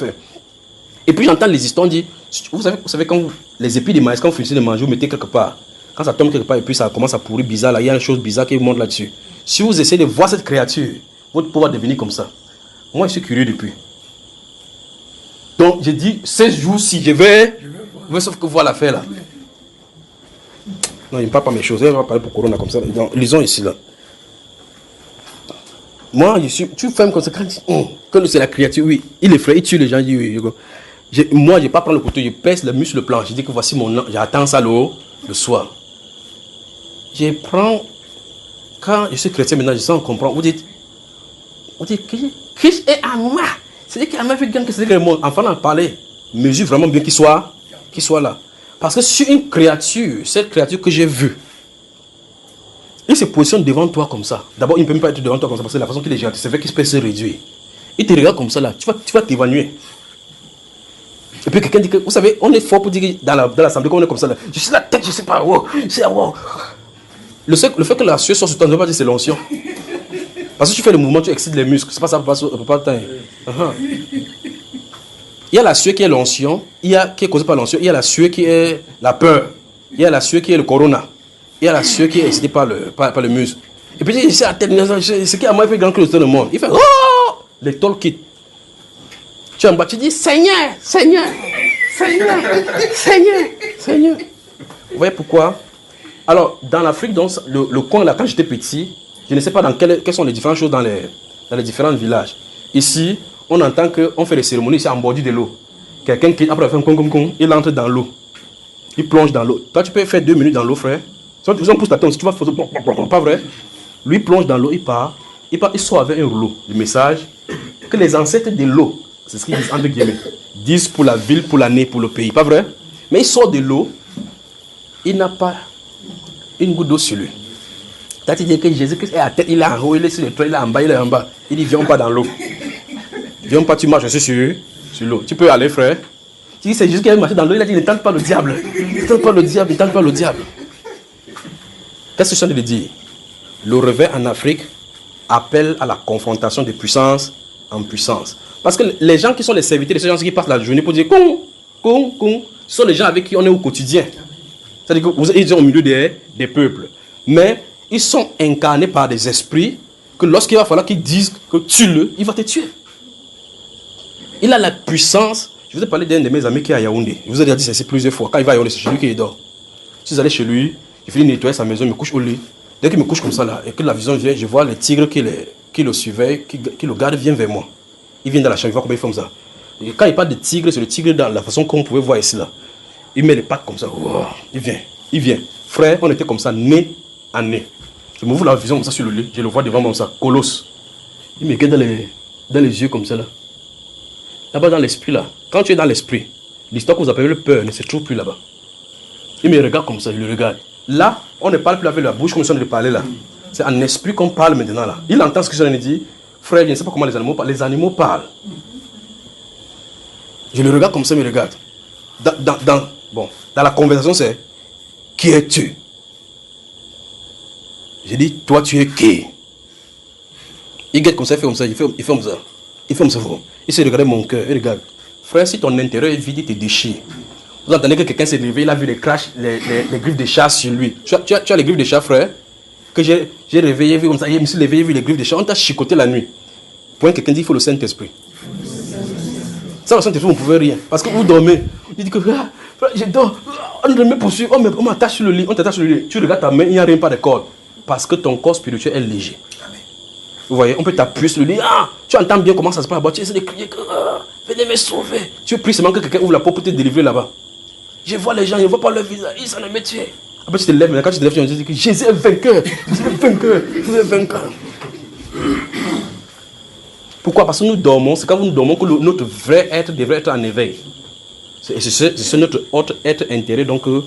Et puis j'entends les histoires, on dit, vous savez quand les épis de maïs, quand vous finissez de manger, vous mettez quelque part. Quand ça tombe quelque part et puis ça commence à pourrir bizarre, là, il y a une chose bizarre qui vous montre là-dessus. Si vous essayez de voir cette créature, votre peau va devenir comme ça. Moi, je suis curieux depuis. Donc, j'ai dit, ces jours-ci, je vais sauf que voir l'affaire là. Non, il ne parle pas mes choses. Il va parler pour Corona comme ça. Donc, lisons ici là. Moi, tu fermes comme ça. Quand c'est la créature, oui, il est frais, il tue les gens. Moi, je ne vais pas prendre le couteau, je pèse le muscle, le plan. Je dis que voici mon nom, j'attends ça le soir. Je prends, quand je suis chrétien maintenant, je sens comprendre. Vous dites, Christ est en moi. C'est-à-dire qu'il y a même fait que c'est le monde. Enfin, en parler, mesure vraiment bien qu'il soit là. Parce que sur une créature, cette créature que j'ai vue, il se positionne devant toi comme ça. D'abord, il ne peut même pas être devant toi comme ça parce que la façon qu'il est géré, c'est vrai qu'il peut se réduire. Il te regarde comme ça là, tu vas t'évanouir. Et puis quelqu'un dit que, vous savez, on est fort pour dire que dans l'assemblée qu'on est comme ça là. Je suis la tête, je ne sais pas, wow, c'est wow. Le fait que la sueur soit sur toi, ne veut pas dire que c'est l'onction. Parce que tu fais le mouvement, tu excites les muscles. C'est pas ça, on ne peut pas t'atteindre. Il y a la sueur qui est l'onction, qui est causée par l'onction, il y a la sueur qui est la peur, il y a la sueur qui est le corona, il y a la sueur qui est excitée par le muscle. Et puis il dit, ce qui a moins fait grand que le monde. Il fait, oh, les tôles quittent. Tu es en bas, tu dis, Seigneur, Seigneur, Seigneur, Seigneur, Seigneur. Vous voyez pourquoi? Alors, dans l'Afrique, donc, le coin là, quand j'étais petit, je ne sais pas quelles sont les différentes choses dans les différents villages. Ici, on entend qu'on fait des cérémonies ici en bordure de l'eau. Quelqu'un qui, après, fait un con, il entre dans l'eau. Il plonge dans l'eau. Toi, tu peux faire 2 minutes dans l'eau, frère. Si on pousse ta tête, si tu vas faire pas vrai. Lui plonge dans l'eau, il part, il sort avec un rouleau. Le message que les ancêtres de l'eau, c'est ce qu'ils disent entre guillemets, disent pour la ville, pour l'année, pour le pays. Pas vrai? Mais il sort de l'eau, il n'a pas une goutte d'eau sur lui. C'est-à-dire que Jésus-Christ est à tête, il est en haut, il est sur le toit, il est en bas, il est en bas. Il dit, viens pas dans l'eau. Viens pas, tu marches aussi sur l'eau. Tu peux aller, frère. Tu dis, c'est Jésus qui a marché dans l'eau, il a dit, ne tente pas le diable. Ne tente pas le diable, ne tente pas le diable. Qu'est-ce que je suis en train de dire? Le réveil en Afrique appelle à la confrontation de puissance en puissance. Parce que les gens qui sont les serviteurs, ces gens qui passent la journée pour dire con, ce sont les gens avec qui on est au quotidien. C'est-à-dire que vous êtes au milieu des peuples. Mais ils sont incarnés par des esprits que lorsqu'il va falloir qu'ils disent que tue-le, il va te tuer. Il a la puissance. Je vous ai parlé d'un de mes amis qui est à Yaoundé. Je vous ai déjà dit ça plusieurs fois. Quand il va à Yaoundé, c'est chez lui qu'il dort. Je suis allé chez lui, je finis de nettoyer sa maison, il me couche au lit. Dès qu'il me couche comme ça là, et que la vision vient, je vois les tigres qui le surveillent, qui le gardent, viennent vers moi. Il vient dans la chambre, il voit comment il fait comme ça. Et quand il parle de tigre, c'est le tigre dans la façon qu'on pouvait voir ici là. Il met les pattes comme ça. Oh, il vient. Frère, on était comme ça, nez à nez. Je m'ouvre la vision comme ça sur le lit, je le vois devant moi comme ça, colosse. Il me regarde dans les yeux comme ça là. Là-bas dans l'esprit là, quand tu es dans l'esprit, l'histoire que vous appelez le peur ne se trouve plus là-bas. Il me regarde comme ça, je le regarde. Là, on ne parle plus avec la bouche comme si on devait parler là. C'est en esprit qu'on parle maintenant là. Il entend ce que je lui dis. Frère, je ne sais pas comment les animaux parlent. Les animaux parlent. Je le regarde comme ça, il me regarde. Dans la conversation, c'est qui es-tu? J'ai dit, toi, tu es qui? Il guette comme ça, il fait comme ça, il fait comme ça. Il fait comme ça. Il se regarde mon cœur, il regarde. Frère, si ton intérieur est vide, il te déchire. Vous entendez que quelqu'un s'est levé, il a vu les griffes de chat sur lui. Tu as les griffes de chat, frère? Que j'ai réveillé, vu comme ça, je me suis levé, vu les griffes de chat. On t'a chicoté la nuit. Pour quelqu'un dit, il faut le Saint-Esprit. Ça, le Saint-Esprit, on ne pouvait rien. Parce que vous dormez. Il dit que, frère, je dors. On me poursuit, on m'attache sur le lit, on t'attache sur le lit. Tu regardes ta main, il n'y a rien, pas de corde. Parce que ton corps spirituel est léger. Vous voyez, on peut t'appuyer sur le lit. Ah, tu entends bien comment ça se passe là-bas. Tu essaies de crier que, venez me sauver. Tu pries seulement que quelqu'un ouvre la porte pour te délivrer là-bas. Je vois les gens, je ne vois pas leur visage, ils s'en me tuer. Après tu te lèves, mais quand tu te lèves, tu te dis que Jésus est vainqueur. Vous êtes vainqueur, vous êtes vainqueur. Pourquoi? Parce que nous dormons, c'est quand nous dormons que notre vrai être devrait être en éveil. C'est notre autre être intérieur, donc nous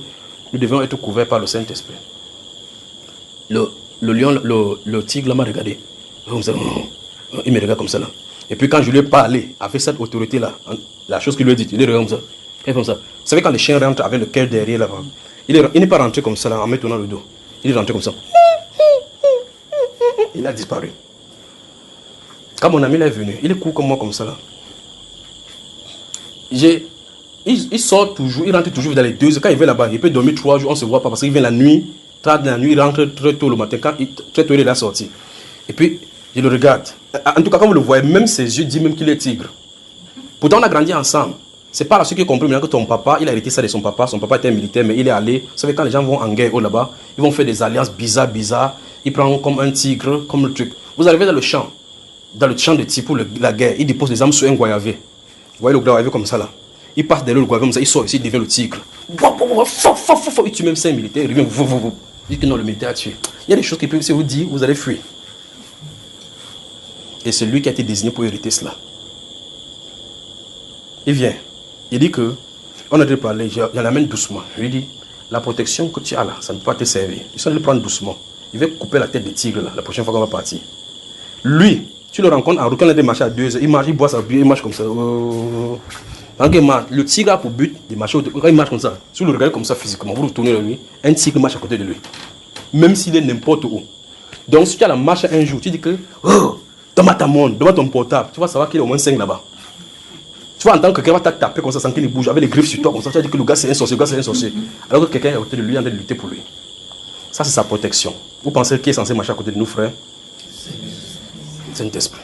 devons être couverts par le Saint-Esprit. Le lion, le tigre, là m'a regardé. Il me regarde comme ça là. Et puis quand je lui ai parlé, avec cette autorité-là, la chose qu'il lui a dit, il est regardé comme ça. Il est comme ça. Vous savez quand les chiens rentrent avec le cœur derrière là-bas, il n'est pas rentré comme ça là, en me tournant le dos. Il est rentré comme ça. Il a disparu. Quand mon ami est venu, il est court comme moi comme ça là. Il sort toujours, il rentre toujours dans les 2 heures. Quand il vient là-bas, il peut dormir 3 jours, on ne se voit pas parce qu'il vient la nuit. Tard dans la nuit, il rentre très tôt le matin. Très tôt, il est là sorti. Et puis, je le regarde. En tout cas, quand vous le voyez, même ses yeux disent même qu'il est tigre. Pourtant, on a grandi ensemble. C'est pas là ce qui est compris maintenant que ton papa, il a hérité ça de son papa. Son papa était militaire, mais il est allé. Vous savez, quand les gens vont en guerre là-bas, ils vont faire des alliances bizarres. Ils prennent comme un tigre, comme le truc. Vous arrivez dans le champ de type pour la guerre, il dépose des armes sur un goyavé. Vous voyez le goyavé comme ça là. Il passe derrière le goyavé comme ça, il sort ici, il devient le tigre. Il tue même 5 militaires, il revient. Il dit que non, le militaire a tué. Il y a des choses qui peuvent se vous dire, vous allez fuir. Et c'est lui qui a été désigné pour hériter cela. Il vient. Il dit que, on a déjà parlé, je l'amène doucement. Je lui dis, la protection que tu as là, ça ne peut pas te servir. Il s'en le prendre doucement. Il va couper la tête des tigres là, la prochaine fois qu'on va partir. Lui, tu le rencontres en route, quand il a marché à 2 heures, il marche, il boit sa bière, il marche comme ça. Le tigre a pour but de marcher, quand il marche comme ça, si vous le regardez comme ça physiquement, vous le tournez de lui, un tigre marche à côté de lui. Même s'il est n'importe où. Donc si tu as la marche un jour, tu dis que, oh, donne-moi ta montre, donne-moi ton portable, tu vas savoir qu'il y a au moins 5 là-bas. Tu vas entendre que quelqu'un va taper comme ça sans qu'il bouge, avec les griffes sur toi, comme ça, tu vas dire que le gars c'est un sorcier, le gars c'est un sorcier. Alors que quelqu'un est à côté de lui, en train de lutter pour lui. Ça, c'est sa protection. Vous pensez qui est censé marcher à côté de nous, frères? Saint-Esprit.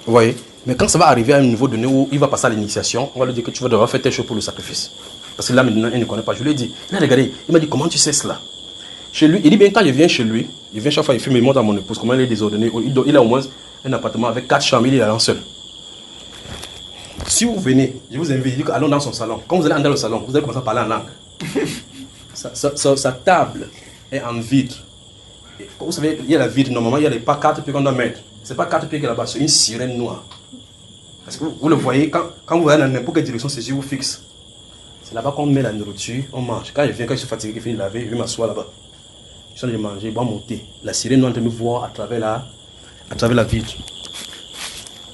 Vous voyez? Mais quand ça va arriver à un niveau donné où il va passer à l'initiation, on va lui dire que tu vas devoir faire telle chose pour le sacrifice. Parce que là, maintenant, il ne connaît pas. Je lui ai dit, il a regardé, il m'a dit, comment tu sais cela? Chez lui, il dit bien, quand je viens chez lui, il vient chaque fois, il fume, il montre à mon épouse, comment il est désordonné. Il a au moins un appartement avec 4 chambres, il est là seul. Si vous venez, je vous invite, je dis, allons dans son salon. Quand vous allez dans le salon, vous allez commencer à parler en langue. Sa table est en vitre. Et, vous savez, il y a la vitre, normalement, il n'y a pas 4 pieds qu'on doit mettre. Ce n'est pas 4 pieds qui est là-bas, c'est une sirène noire. Parce que vous le voyez, quand vous allez dans n'importe quelle direction, ses yeux vous fixent. C'est là-bas qu'on met la nourriture, on mange. Quand je suis fatigué, qu'il finit de laver, je vais m'asseoir là-bas. Je suis en train de manger, je bois mon thé. La sirène noire est en train de me voir à travers la vitre.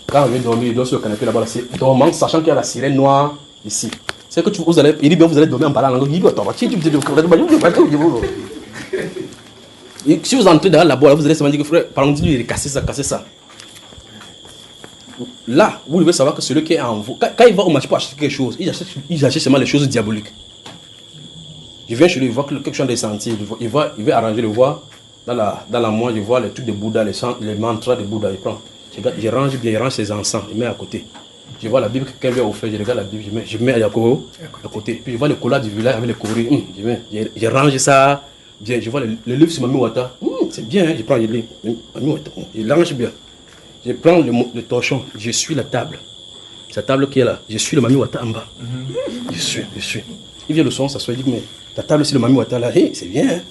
Quand on vient dormir, il dort sur le canapé là-bas, c'est dormant, sachant qu'il y a la sirène noire ici. C'est que vous allez, il dit bien, vous allez dormir en parlant en langue. Si vous entrez dans la boîte, vous allez seulement dire que frère, par exemple, il est cassé ça. Là, vous devez savoir que celui qui est en vous, quand il va au marché pour acheter quelque chose, il achète seulement les choses diaboliques. Je viens chez lui, il voit que quelque chose des sentiers, il veut arranger le voir. Dans la moelle, je vois les trucs de Bouddha, les mantras de Bouddha, il prend. Je range bien, il range ses encens, il met à côté. Je vois la Bible que quelqu'un lui a offert, je regarde la Bible, je mets à côté. Puis je vois le cola du village avec les courriers, je range ça. Bien, je vois le livre sur Mami Wata, c'est bien, je prends le livre, Mami Wata, il range bien. Je prends le torchon, je suis la table. Sa table qui est là, je suis le Mami Wata en bas. Je suis. Il vient le son, s'assoit, il dit, mais ta table c'est le Mami Wata là, hey, c'est bien.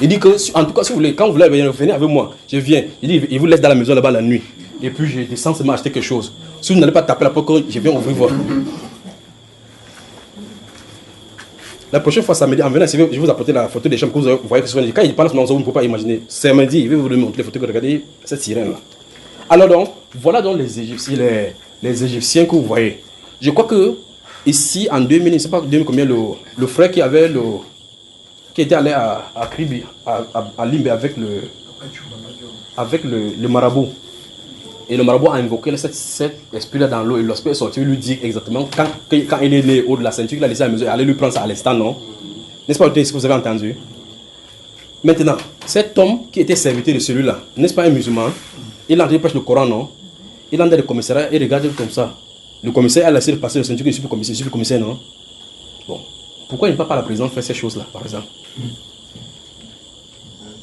Il dit que, en tout cas, si vous voulez, quand vous voulez venir avec moi, je viens. Il dit, il vous laisse dans la maison là-bas la nuit. Et puis je descends seulement acheter quelque chose. Si vous n'allez pas taper la porte, je viens ouvrir voir. La prochaine fois, samedi, en venant, je vais vous apporter la photo des chambres que vous voyez que souvent, quand il parle dans vous ne pouvez pas imaginer. Samedi, je vais vous montrer les photos que vous regardez, cette sirène-là. Alors donc, voilà donc les Égyptiens que vous voyez. Je crois que ici, en 2000, je ne sais pas 2000 combien, le frère qui était allé à Kribi, à Limbe avec le marabout. Et le marabout a invoqué cet esprit-là dans l'eau. Et l'esprit est sorti, il lui dit exactement, quand il est né haut de la ceinture, il a laissé à la maison, il allait lui prendre ça à l'instant, non? N'est-ce pas ce que vous avez entendu? Maintenant, cet homme qui était serviteur de celui-là, n'est-ce pas un musulman? Il a entendu presque le Coran, non? Il entre dans le commissariat et regarde comme ça. Le commissaire a laissé passer le ceinture, je suis le commissaire, non? Bon. Pourquoi il ne peut pas la présidente faire ces choses-là, par exemple?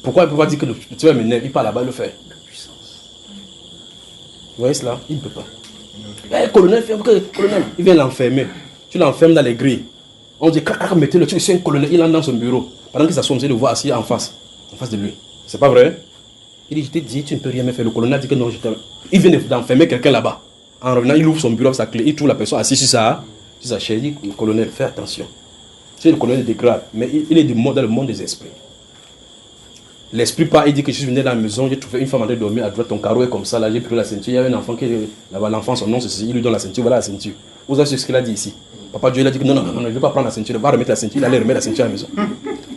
Pourquoi il ne peut pas dire que tu vas m'énerver, il part là-bas, il le fait? Vous voyez cela? Il ne peut pas. Colonel, il vient l'enfermer. Tu l'enfermes dans les grilles. On dit, mettez le truc, c'est un colonel, il entre dans son bureau. Pendant qu'il s'assoit, on essaie de voir assis en face de lui. C'est pas vrai? Il dit, je t'ai dit, tu ne peux rien me faire. Le colonel dit que non, il vient d'enfermer quelqu'un là-bas. En revenant, il ouvre son bureau avec sa clé, il trouve la personne assise sur sa chaise. Il dit, colonel, fais attention. C'est le colonel de grade, mais il est dans le monde des esprits. L'esprit part, il dit que je suis venu dans la maison, j'ai trouvé une femme en train de dormir à droite, ton carreau est comme ça, là j'ai pris la ceinture, il y avait un enfant qui est là-bas, l'enfant, son nom c'est ceci, il lui donne la ceinture, voilà la ceinture. Vous avez ce qu'il a dit ici. Papa Dieu, il a dit que non, je ne vais pas prendre la ceinture, il va remettre la ceinture, il allait remettre la ceinture à la maison.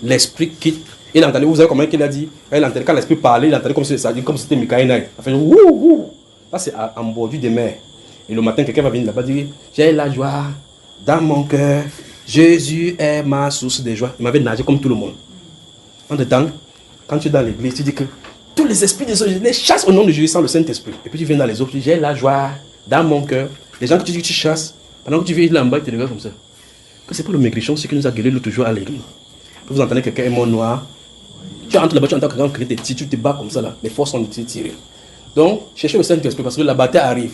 L'esprit quitte, il entendait, vous savez comment il a dit? Quand l'esprit parlait, il entendait comme si c'était Mikaïnaï. Il fait wouh. Là c'est en bordure des mers. Et le matin, quelqu'un va venir là-bas dire, j'ai la joie dans mon cœur, Jésus est ma source de joie. Il m'avait nagé comme tout le monde. En temps, quand tu es dans l'église, tu dis que tous les esprits des autres, je les chasse au nom de Jésus sans le Saint-Esprit. Et puis tu viens dans les autres, tu dis, j'ai la joie dans mon cœur. Les gens que tu dis que tu chasses, pendant que tu viens là en bas, tu te regardes comme ça. Que c'est pour le maigrichon, ce qui nous a guéri l'autre jour à l'église. Vous entendez quelqu'un est mort noir. Tu entres là-bas, tu entends quelqu'un crier des petits, tu te bats comme ça là. Les forces sont tirées. Donc, cherchez le Saint-Esprit parce que la bataille arrive.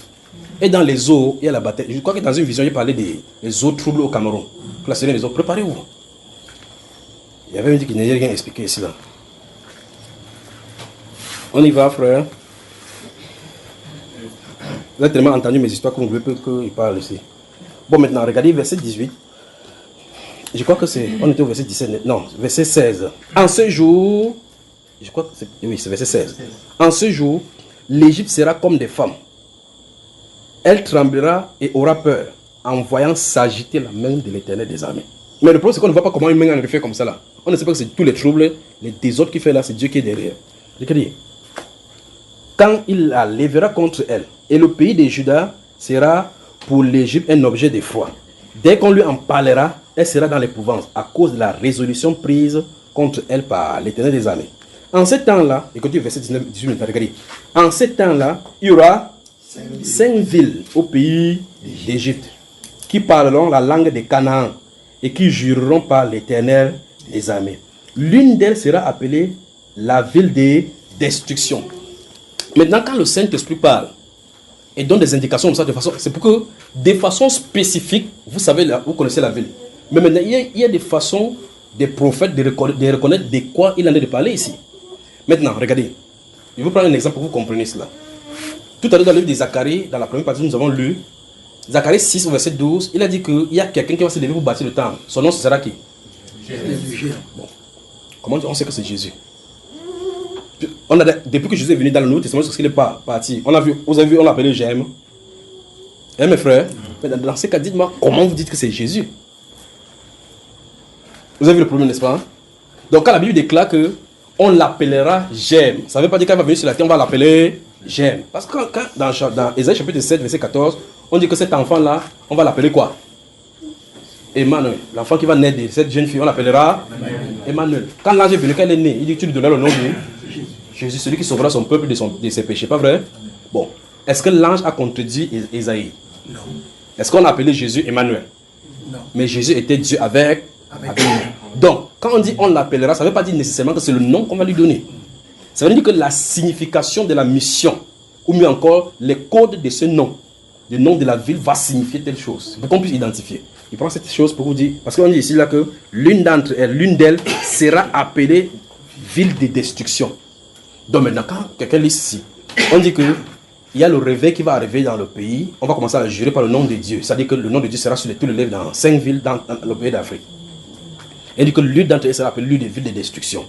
Et dans les eaux, il y a la bataille. Je crois que dans une vision, il parlait des eaux troubles au Cameroun. Placer les eaux, préparez-vous. Il y avait une dit qu'il n'avait rien expliqué ici là. On y va, frère. Vous avez tellement entendu mes histoires que vous ne voulez pas qu'il parle ici. Bon, maintenant, regardez verset 18. Je crois que c'est... On était au verset 17. Non, verset 16. En ce jour... Je crois que c'est... Oui, c'est verset 16. En ce jour, l'Égypte sera comme des femmes. Elle tremblera et aura peur en voyant s'agiter la main de l'Éternel des armées. Mais le problème, c'est qu'on ne voit pas comment une main en fait comme ça là. On ne sait pas que c'est tous les troubles, les désordres qu'il fait là, c'est Dieu qui est derrière. Regardez. quand il la lèvera contre elle. Et le pays de Juda sera pour l'Égypte un objet d'effroi. Dès qu'on lui en parlera, elle sera dans l'épouvante à cause de la résolution prise contre elle par l'Éternel des armées. En ce temps-là, écoutez verset 19, 18, regardez. En ce temps-là, il y aura 5 villes au pays d'Égypte qui parleront la langue des Canaan et qui jureront par l'Éternel des armées. L'une d'elles sera appelée la ville des destructions. Maintenant, quand le Saint-Esprit parle et donne des indications comme ça, c'est pour que, de façon spécifique, vous savez, vous connaissez la ville. Mais maintenant, il y a des façons des prophètes de reconnaître de quoi il en est de parler ici. Maintenant, regardez. Je vais vous prendre un exemple pour que vous compreniez cela. Tout à l'heure, dans le livre de Zacharie, dans la première partie, nous avons lu Zacharie 6, verset 12. Il a dit qu'il y a quelqu'un qui va se lever pour bâtir le temple. Son nom, ce sera qui? Jésus. Bon. Comment on sait que c'est Jésus? Depuis que Jésus est venu dans le Nouveau Testament, c'est qu'il est parti. On a vu, vous avez vu, on l'a appelé J'aime. Eh mes frères, dans ces cas, dites-moi, comment vous dites que c'est Jésus? Vous avez vu le problème, n'est-ce pas? Donc quand la Bible déclare que on l'appellera J'aime, ça ne veut pas dire qu'elle va venir sur la terre, on va l'appeler J'aime. Parce que dans Ésaïe chapitre 7, verset 14, on dit que cet enfant-là, on va l'appeler quoi? Emmanuel. L'enfant qui va naître de cette jeune fille, on l'appellera Emmanuel. Quand l'ange est venu, quand elle est née, il dit que tu lui donneras le nom de Jésus, celui qui sauvera son peuple de ses péchés. Pas vrai? Bon. Est-ce que l'ange a contredit Ésaïe? Non. Est-ce qu'on a appelé Jésus Emmanuel? Non. Mais Jésus était Dieu avec nous. Donc, quand on dit on l'appellera, ça ne veut pas dire nécessairement que c'est le nom qu'on va lui donner. Ça veut dire que la signification de la mission, ou mieux encore, les codes de ce nom, le nom de la ville va signifier telle chose, pour qu'on puisse identifier. Il prend cette chose pour vous dire, parce qu'on dit ici là que l'une d'elles sera appelée ville de destruction. Donc maintenant, quand quelqu'un lit ici, on dit que il y a le réveil qui va arriver dans le pays, on va commencer à jurer par le nom de Dieu. C'est-à-dire que le nom de Dieu sera sur tous les lèvres dans 5 villes dans le pays d'Afrique. Et dit que l'une d'entre elles sera appelée l'une des villes de destruction.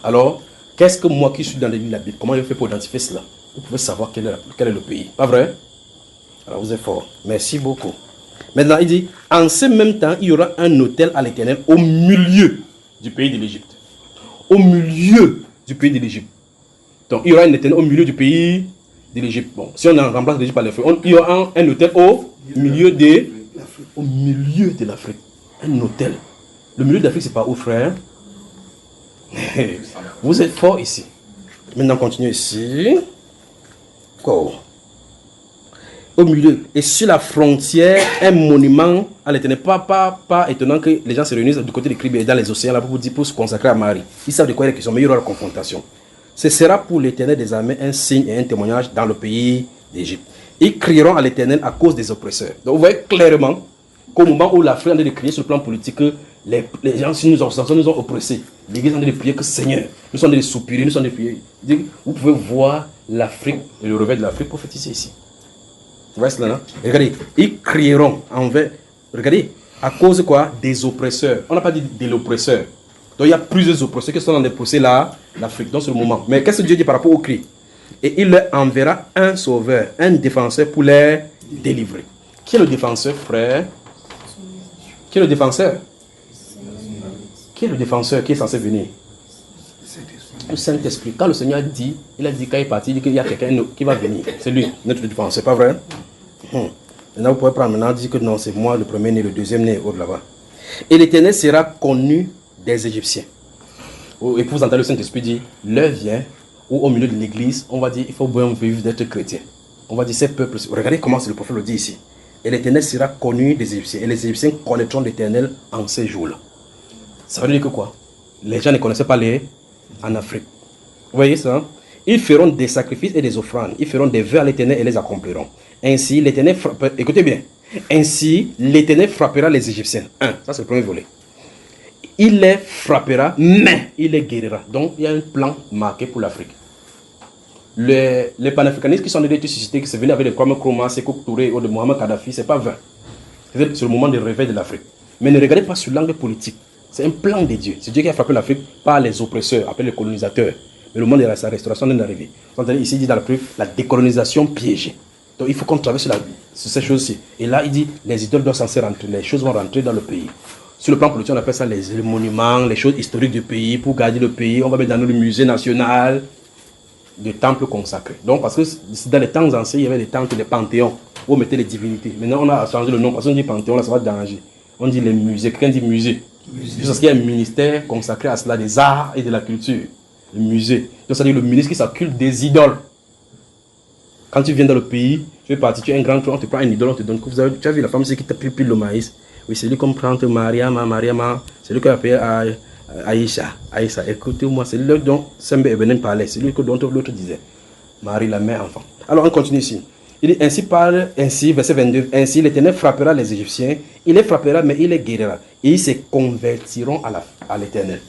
Alors, qu'est-ce que moi qui suis dans les villes de la Bible, comment je fais pour identifier cela? Vous pouvez savoir quel est le pays. Pas vrai? Alors vous êtes fort. Merci beaucoup. Maintenant, il dit, en ce même temps, il y aura un autel à l'Éternel au milieu du pays de l'Égypte. Au milieu du pays de l'Égypte. Donc, il y aura un Éternel au milieu du pays de l'Égypte. Bon, si on remplace l'Égypte par les feuilles, il y aura un autel au milieu de l'Afrique. Un autel. Le milieu de l'Afrique, c'est pas où, frère? Vous êtes fort ici. Maintenant, continuez ici. Go. Au milieu et sur la frontière, un monument à l'Éternel. Pas étonnant que les gens se réunissent du côté des Caraïbes et dans les océans là pour se consacrer à Marie. Ils savent de quoi il est question, mais il y aura la confrontation. Ce sera pour l'Éternel des armées un signe et un témoignage dans le pays d'Égypte. Ils crieront à l'Éternel à cause des oppresseurs. Donc vous voyez clairement qu'au moment où l'Afrique est en train de crier sur le plan politique, les gens nous ont oppressés. L'Église est en train de prier que Seigneur, nous sommes en train de soupirer, nous sommes en train de prier. Vous pouvez voir l'Afrique et le réveil de l'Afrique prophétiser ici. Vous voyez cela, non? Regardez, ils crieront envers, regardez, à cause de quoi? Des oppresseurs. On n'a pas dit de l'oppresseur. Donc il y a plusieurs oppresseurs qui sont dans des procès là, l'Afrique, dans ce moment. Mais qu'est-ce que Dieu dit par rapport au cri? Et il leur enverra un sauveur, un défenseur pour les délivrer. Qui est le défenseur, frère? Qui est le défenseur? Qui est le défenseur qui est censé venir? Le Saint-Esprit. Quand le Seigneur dit, il a dit quand il est parti, il dit qu'il y a quelqu'un qui va venir. C'est lui, notre défenseur. C'est pas vrai? Maintenant, vous pouvez prendre maintenant, dire que non, c'est moi le premier né, le deuxième né, au là-bas. Et l'Éternel sera connu des Égyptiens. Et pour vous entendre le Saint-Esprit dire, l'heure vient où au milieu de l'église, on va dire, il faut bien vivre d'être chrétien. On va dire, ces peuples, regardez comment le prophète le dit ici. Et l'Éternel sera connu des Égyptiens. Et les Égyptiens connaîtront l'Éternel en ces jours-là. Ça veut dire que quoi? Les gens ne connaissaient pas en Afrique. Vous voyez ça? Ils feront des sacrifices et des offrandes. Ils feront des vœux à l'Éternel et les accompliront. Ainsi, l'Éternel frappera, écoutez bien. Ainsi, l'Éternel frappera les Égyptiens. Ça c'est le premier volet. Il les frappera, mais il les guérira. Donc, il y a un plan marqué pour l'Afrique. Les panafricanistes qui sont des suscités, qui sont venus avec les Kwame Nkrumah, Sékou Touré ou de Mohamed Kadhafi, ce n'est pas vain. C'est le moment de réveil de l'Afrique. Mais ne regardez pas sur l'angle politique. C'est un plan de Dieu. C'est Dieu qui a frappé l'Afrique par les oppresseurs, appelés les colonisateurs. Mais le moment de sa restauration est arrivé. Vous entendez ici, il dit dans la Bible, la décolonisation piégée. Donc il faut qu'on travaille sur ces choses-ci. Et là, il dit, les idoles doivent censées rentrer, les choses vont rentrer dans le pays. Sur le plan politique, on appelle ça les monuments, les choses historiques du pays, pour garder le pays. On va mettre dans le musée national. de temples consacrés. Donc, parce que dans les temps anciens, il y avait des temples, des panthéons, où on mettait les divinités. Maintenant, on a changé le nom, parce qu'on dit panthéon, là, ça va déranger. On dit les musées. Quelqu'un dit musée. Juste parce qu'il y a un ministère consacré à cela, des arts et de la culture. Le musée. Donc, c'est-à-dire le ministre qui s'occupe des idoles. Quand tu viens dans le pays, tu es parti, tu es un grand clan, on te prend une idole, on te donne. Tu as vu la femme qui t'a pris le maïs. Oui, c'est lui qu'on prend Mariama, c'est lui qu'on appelle Aïcha. Écoutez-moi, c'est lui dont Sembe Ebenem parlait, c'est lui dont l'autre disait. Marie, la mère, enfant. Alors, on continue ici. Il dit, ainsi, verset 22, ainsi l'Éternel frappera les Égyptiens, il les frappera, mais il les guérira. Et ils se convertiront à l'Éternel.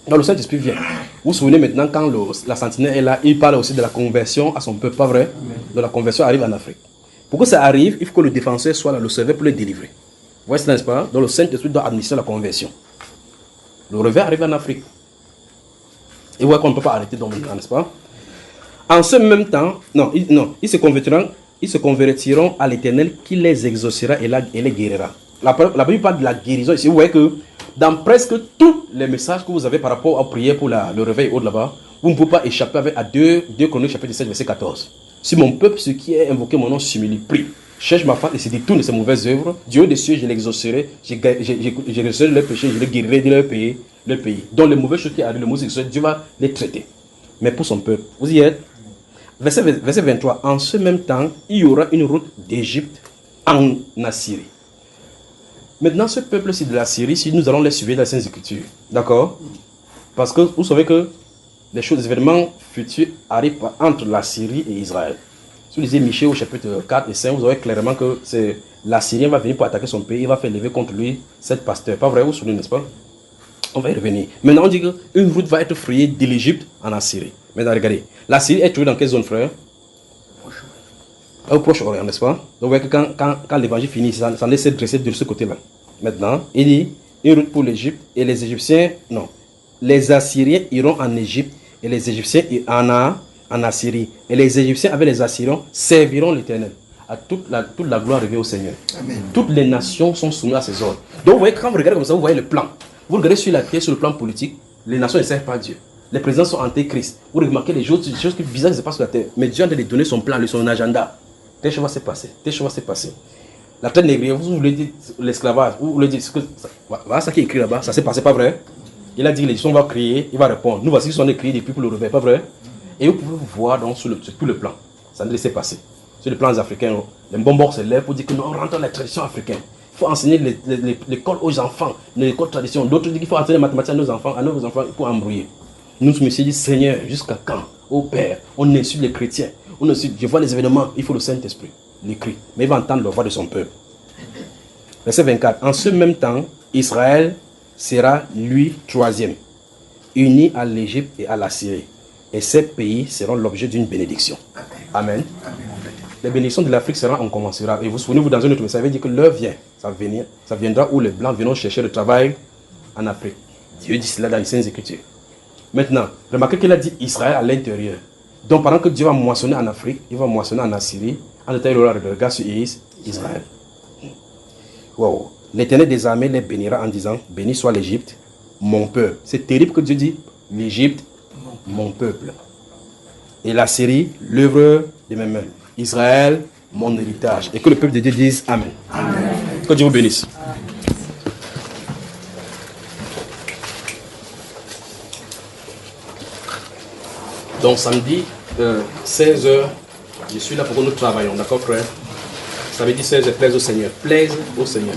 Donc le Saint-Esprit vient. Vous vous souvenez maintenant, quand la sentinelle est là, il parle aussi de la conversion à son peuple, pas vrai? Donc la conversion arrive en Afrique. Pour que ça arrive, il faut que le défenseur soit là, le serveur pour le délivrer. Vous voyez, n'est-ce pas? Donc le Saint-Esprit doit administrer la conversion. Le revers arrive en Afrique. Et vous voyez qu'on ne peut pas arrêter dans le temps, n'est-ce pas? En ce même temps, ils se convertiront à l'Éternel qui les exaucera et les guérira. La Bible parle de la guérison ici. Vous voyez que dans presque tous les messages que vous avez par rapport à prier pour le réveil haut là-bas, vous ne pouvez pas échapper à 2 Chroniques chapitre 7 verset 14. Si mon peuple, ce qui est invoqué mon nom, s'humilie, prie, cherche ma face et se détourne de ses mauvaises œuvres, du haut des cieux, je l'exaucerai, je résoudrai leurs péchés, je les guérirai de leur pays. Donc les mauvaises choses qui arrivent, le mot c'est Dieu va les traiter. Mais pour son peuple, vous y êtes. Verset 23. En ce même temps, il y aura une route d'Égypte en Assyrie. Maintenant, ce peuple-ci de la Syrie, si nous allons les suivre dans les Saintes Écritures, d'accord? Parce que vous savez que les événements futurs arrivent entre la Syrie et Israël. Si vous lisez Michée au chapitre 4 et 5, vous verrez clairement que l'Assyrien va venir pour attaquer son pays, il va faire lever contre lui 7 pasteurs. Pas vrai, vous vous souvenez, n'est-ce pas? On va y revenir. Maintenant, on dit qu'une route va être frayée de l'Égypte en Assyrie. Maintenant, regardez. La Syrie est trouvée dans quelle zone, frère? Au Proche-Orient, n'est-ce pas? Donc, vous voyez que quand l'évangile finit, ça laisse dresser de ce côté-là. Maintenant, il dit une route pour l'Égypte et les Égyptiens, non. Les Assyriens iront en Égypte et les Égyptiens en Assyrie. Et les Égyptiens avec les Assyriens serviront l'Éternel. À toute la gloire revient au Seigneur. Amen. Toutes les nations sont soumises à ses ordres. Donc, vous voyez, quand vous regardez comme ça, vous voyez le plan. Vous regardez sur la terre, sur le plan politique, les nations ne servent pas Dieu. Les présidents sont antéchrist. Vous remarquez les choses bizarres qui se passent sur la terre. Mais Dieu a de donner son plan, son agenda. Telle chose va se passer. Telle chose va se passer. La traite négrière, vous voulez dire l'esclavage. Vous voulez dire que voilà ça qui est écrit là-bas. Ça s'est passé, pas vrai? Il a dit que les gens vont crier, il va répondre. Nous voici qui sont écrits depuis pour le réveil, pas vrai? Et vous pouvez voir donc sur tout le plan. Ça ne laissez passer. Sur le plan africain, les bonbons se lèvent pour dire que nous rentrons dans les traditions africaines. Il faut enseigner l'école aux enfants, l'école tradition. D'autres disent qu'il faut enseigner les mathématiques à nos enfants pour embrouiller. Nous nous sommes dit, Seigneur, jusqu'à quand? Ô Père, on insulte les chrétiens. Je vois les événements, il faut le Saint-Esprit, l'écrit. Mais il va entendre la voix de son peuple. Verset 24. En ce même temps, Israël sera, lui, troisième, uni à l'Égypte et à la Syrie. Et ces pays seront l'objet d'une bénédiction. Amen. Amen. Les bénédictions de l'Afrique seront incommensurables. Et vous souvenez-vous dans un autre message, ça veut dire que l'heure vient. Ça viendra où les Blancs viendront chercher le travail en Afrique. Dieu dit cela dans les Saintes Écritures. Maintenant, remarquez qu'il a dit Israël à l'intérieur. Donc pendant que Dieu va moissonner en Afrique, il va moissonner en Assyrie, en détail il aura le regard sur Israël. Wow. L'Éternel des armées les bénira en disant, béni soit l'Égypte, mon peuple. C'est terrible que Dieu dit, l'Égypte, mon peuple. Et la Syrie, l'œuvre de mes mains. Israël, mon héritage. Et que le peuple de Dieu dise Amen. Amen. Que Dieu vous bénisse. Donc samedi, 16h, je suis là pour que nous travaillons, d'accord frère? Ça veut dire 16h, plaise au Seigneur. Plaise au Seigneur.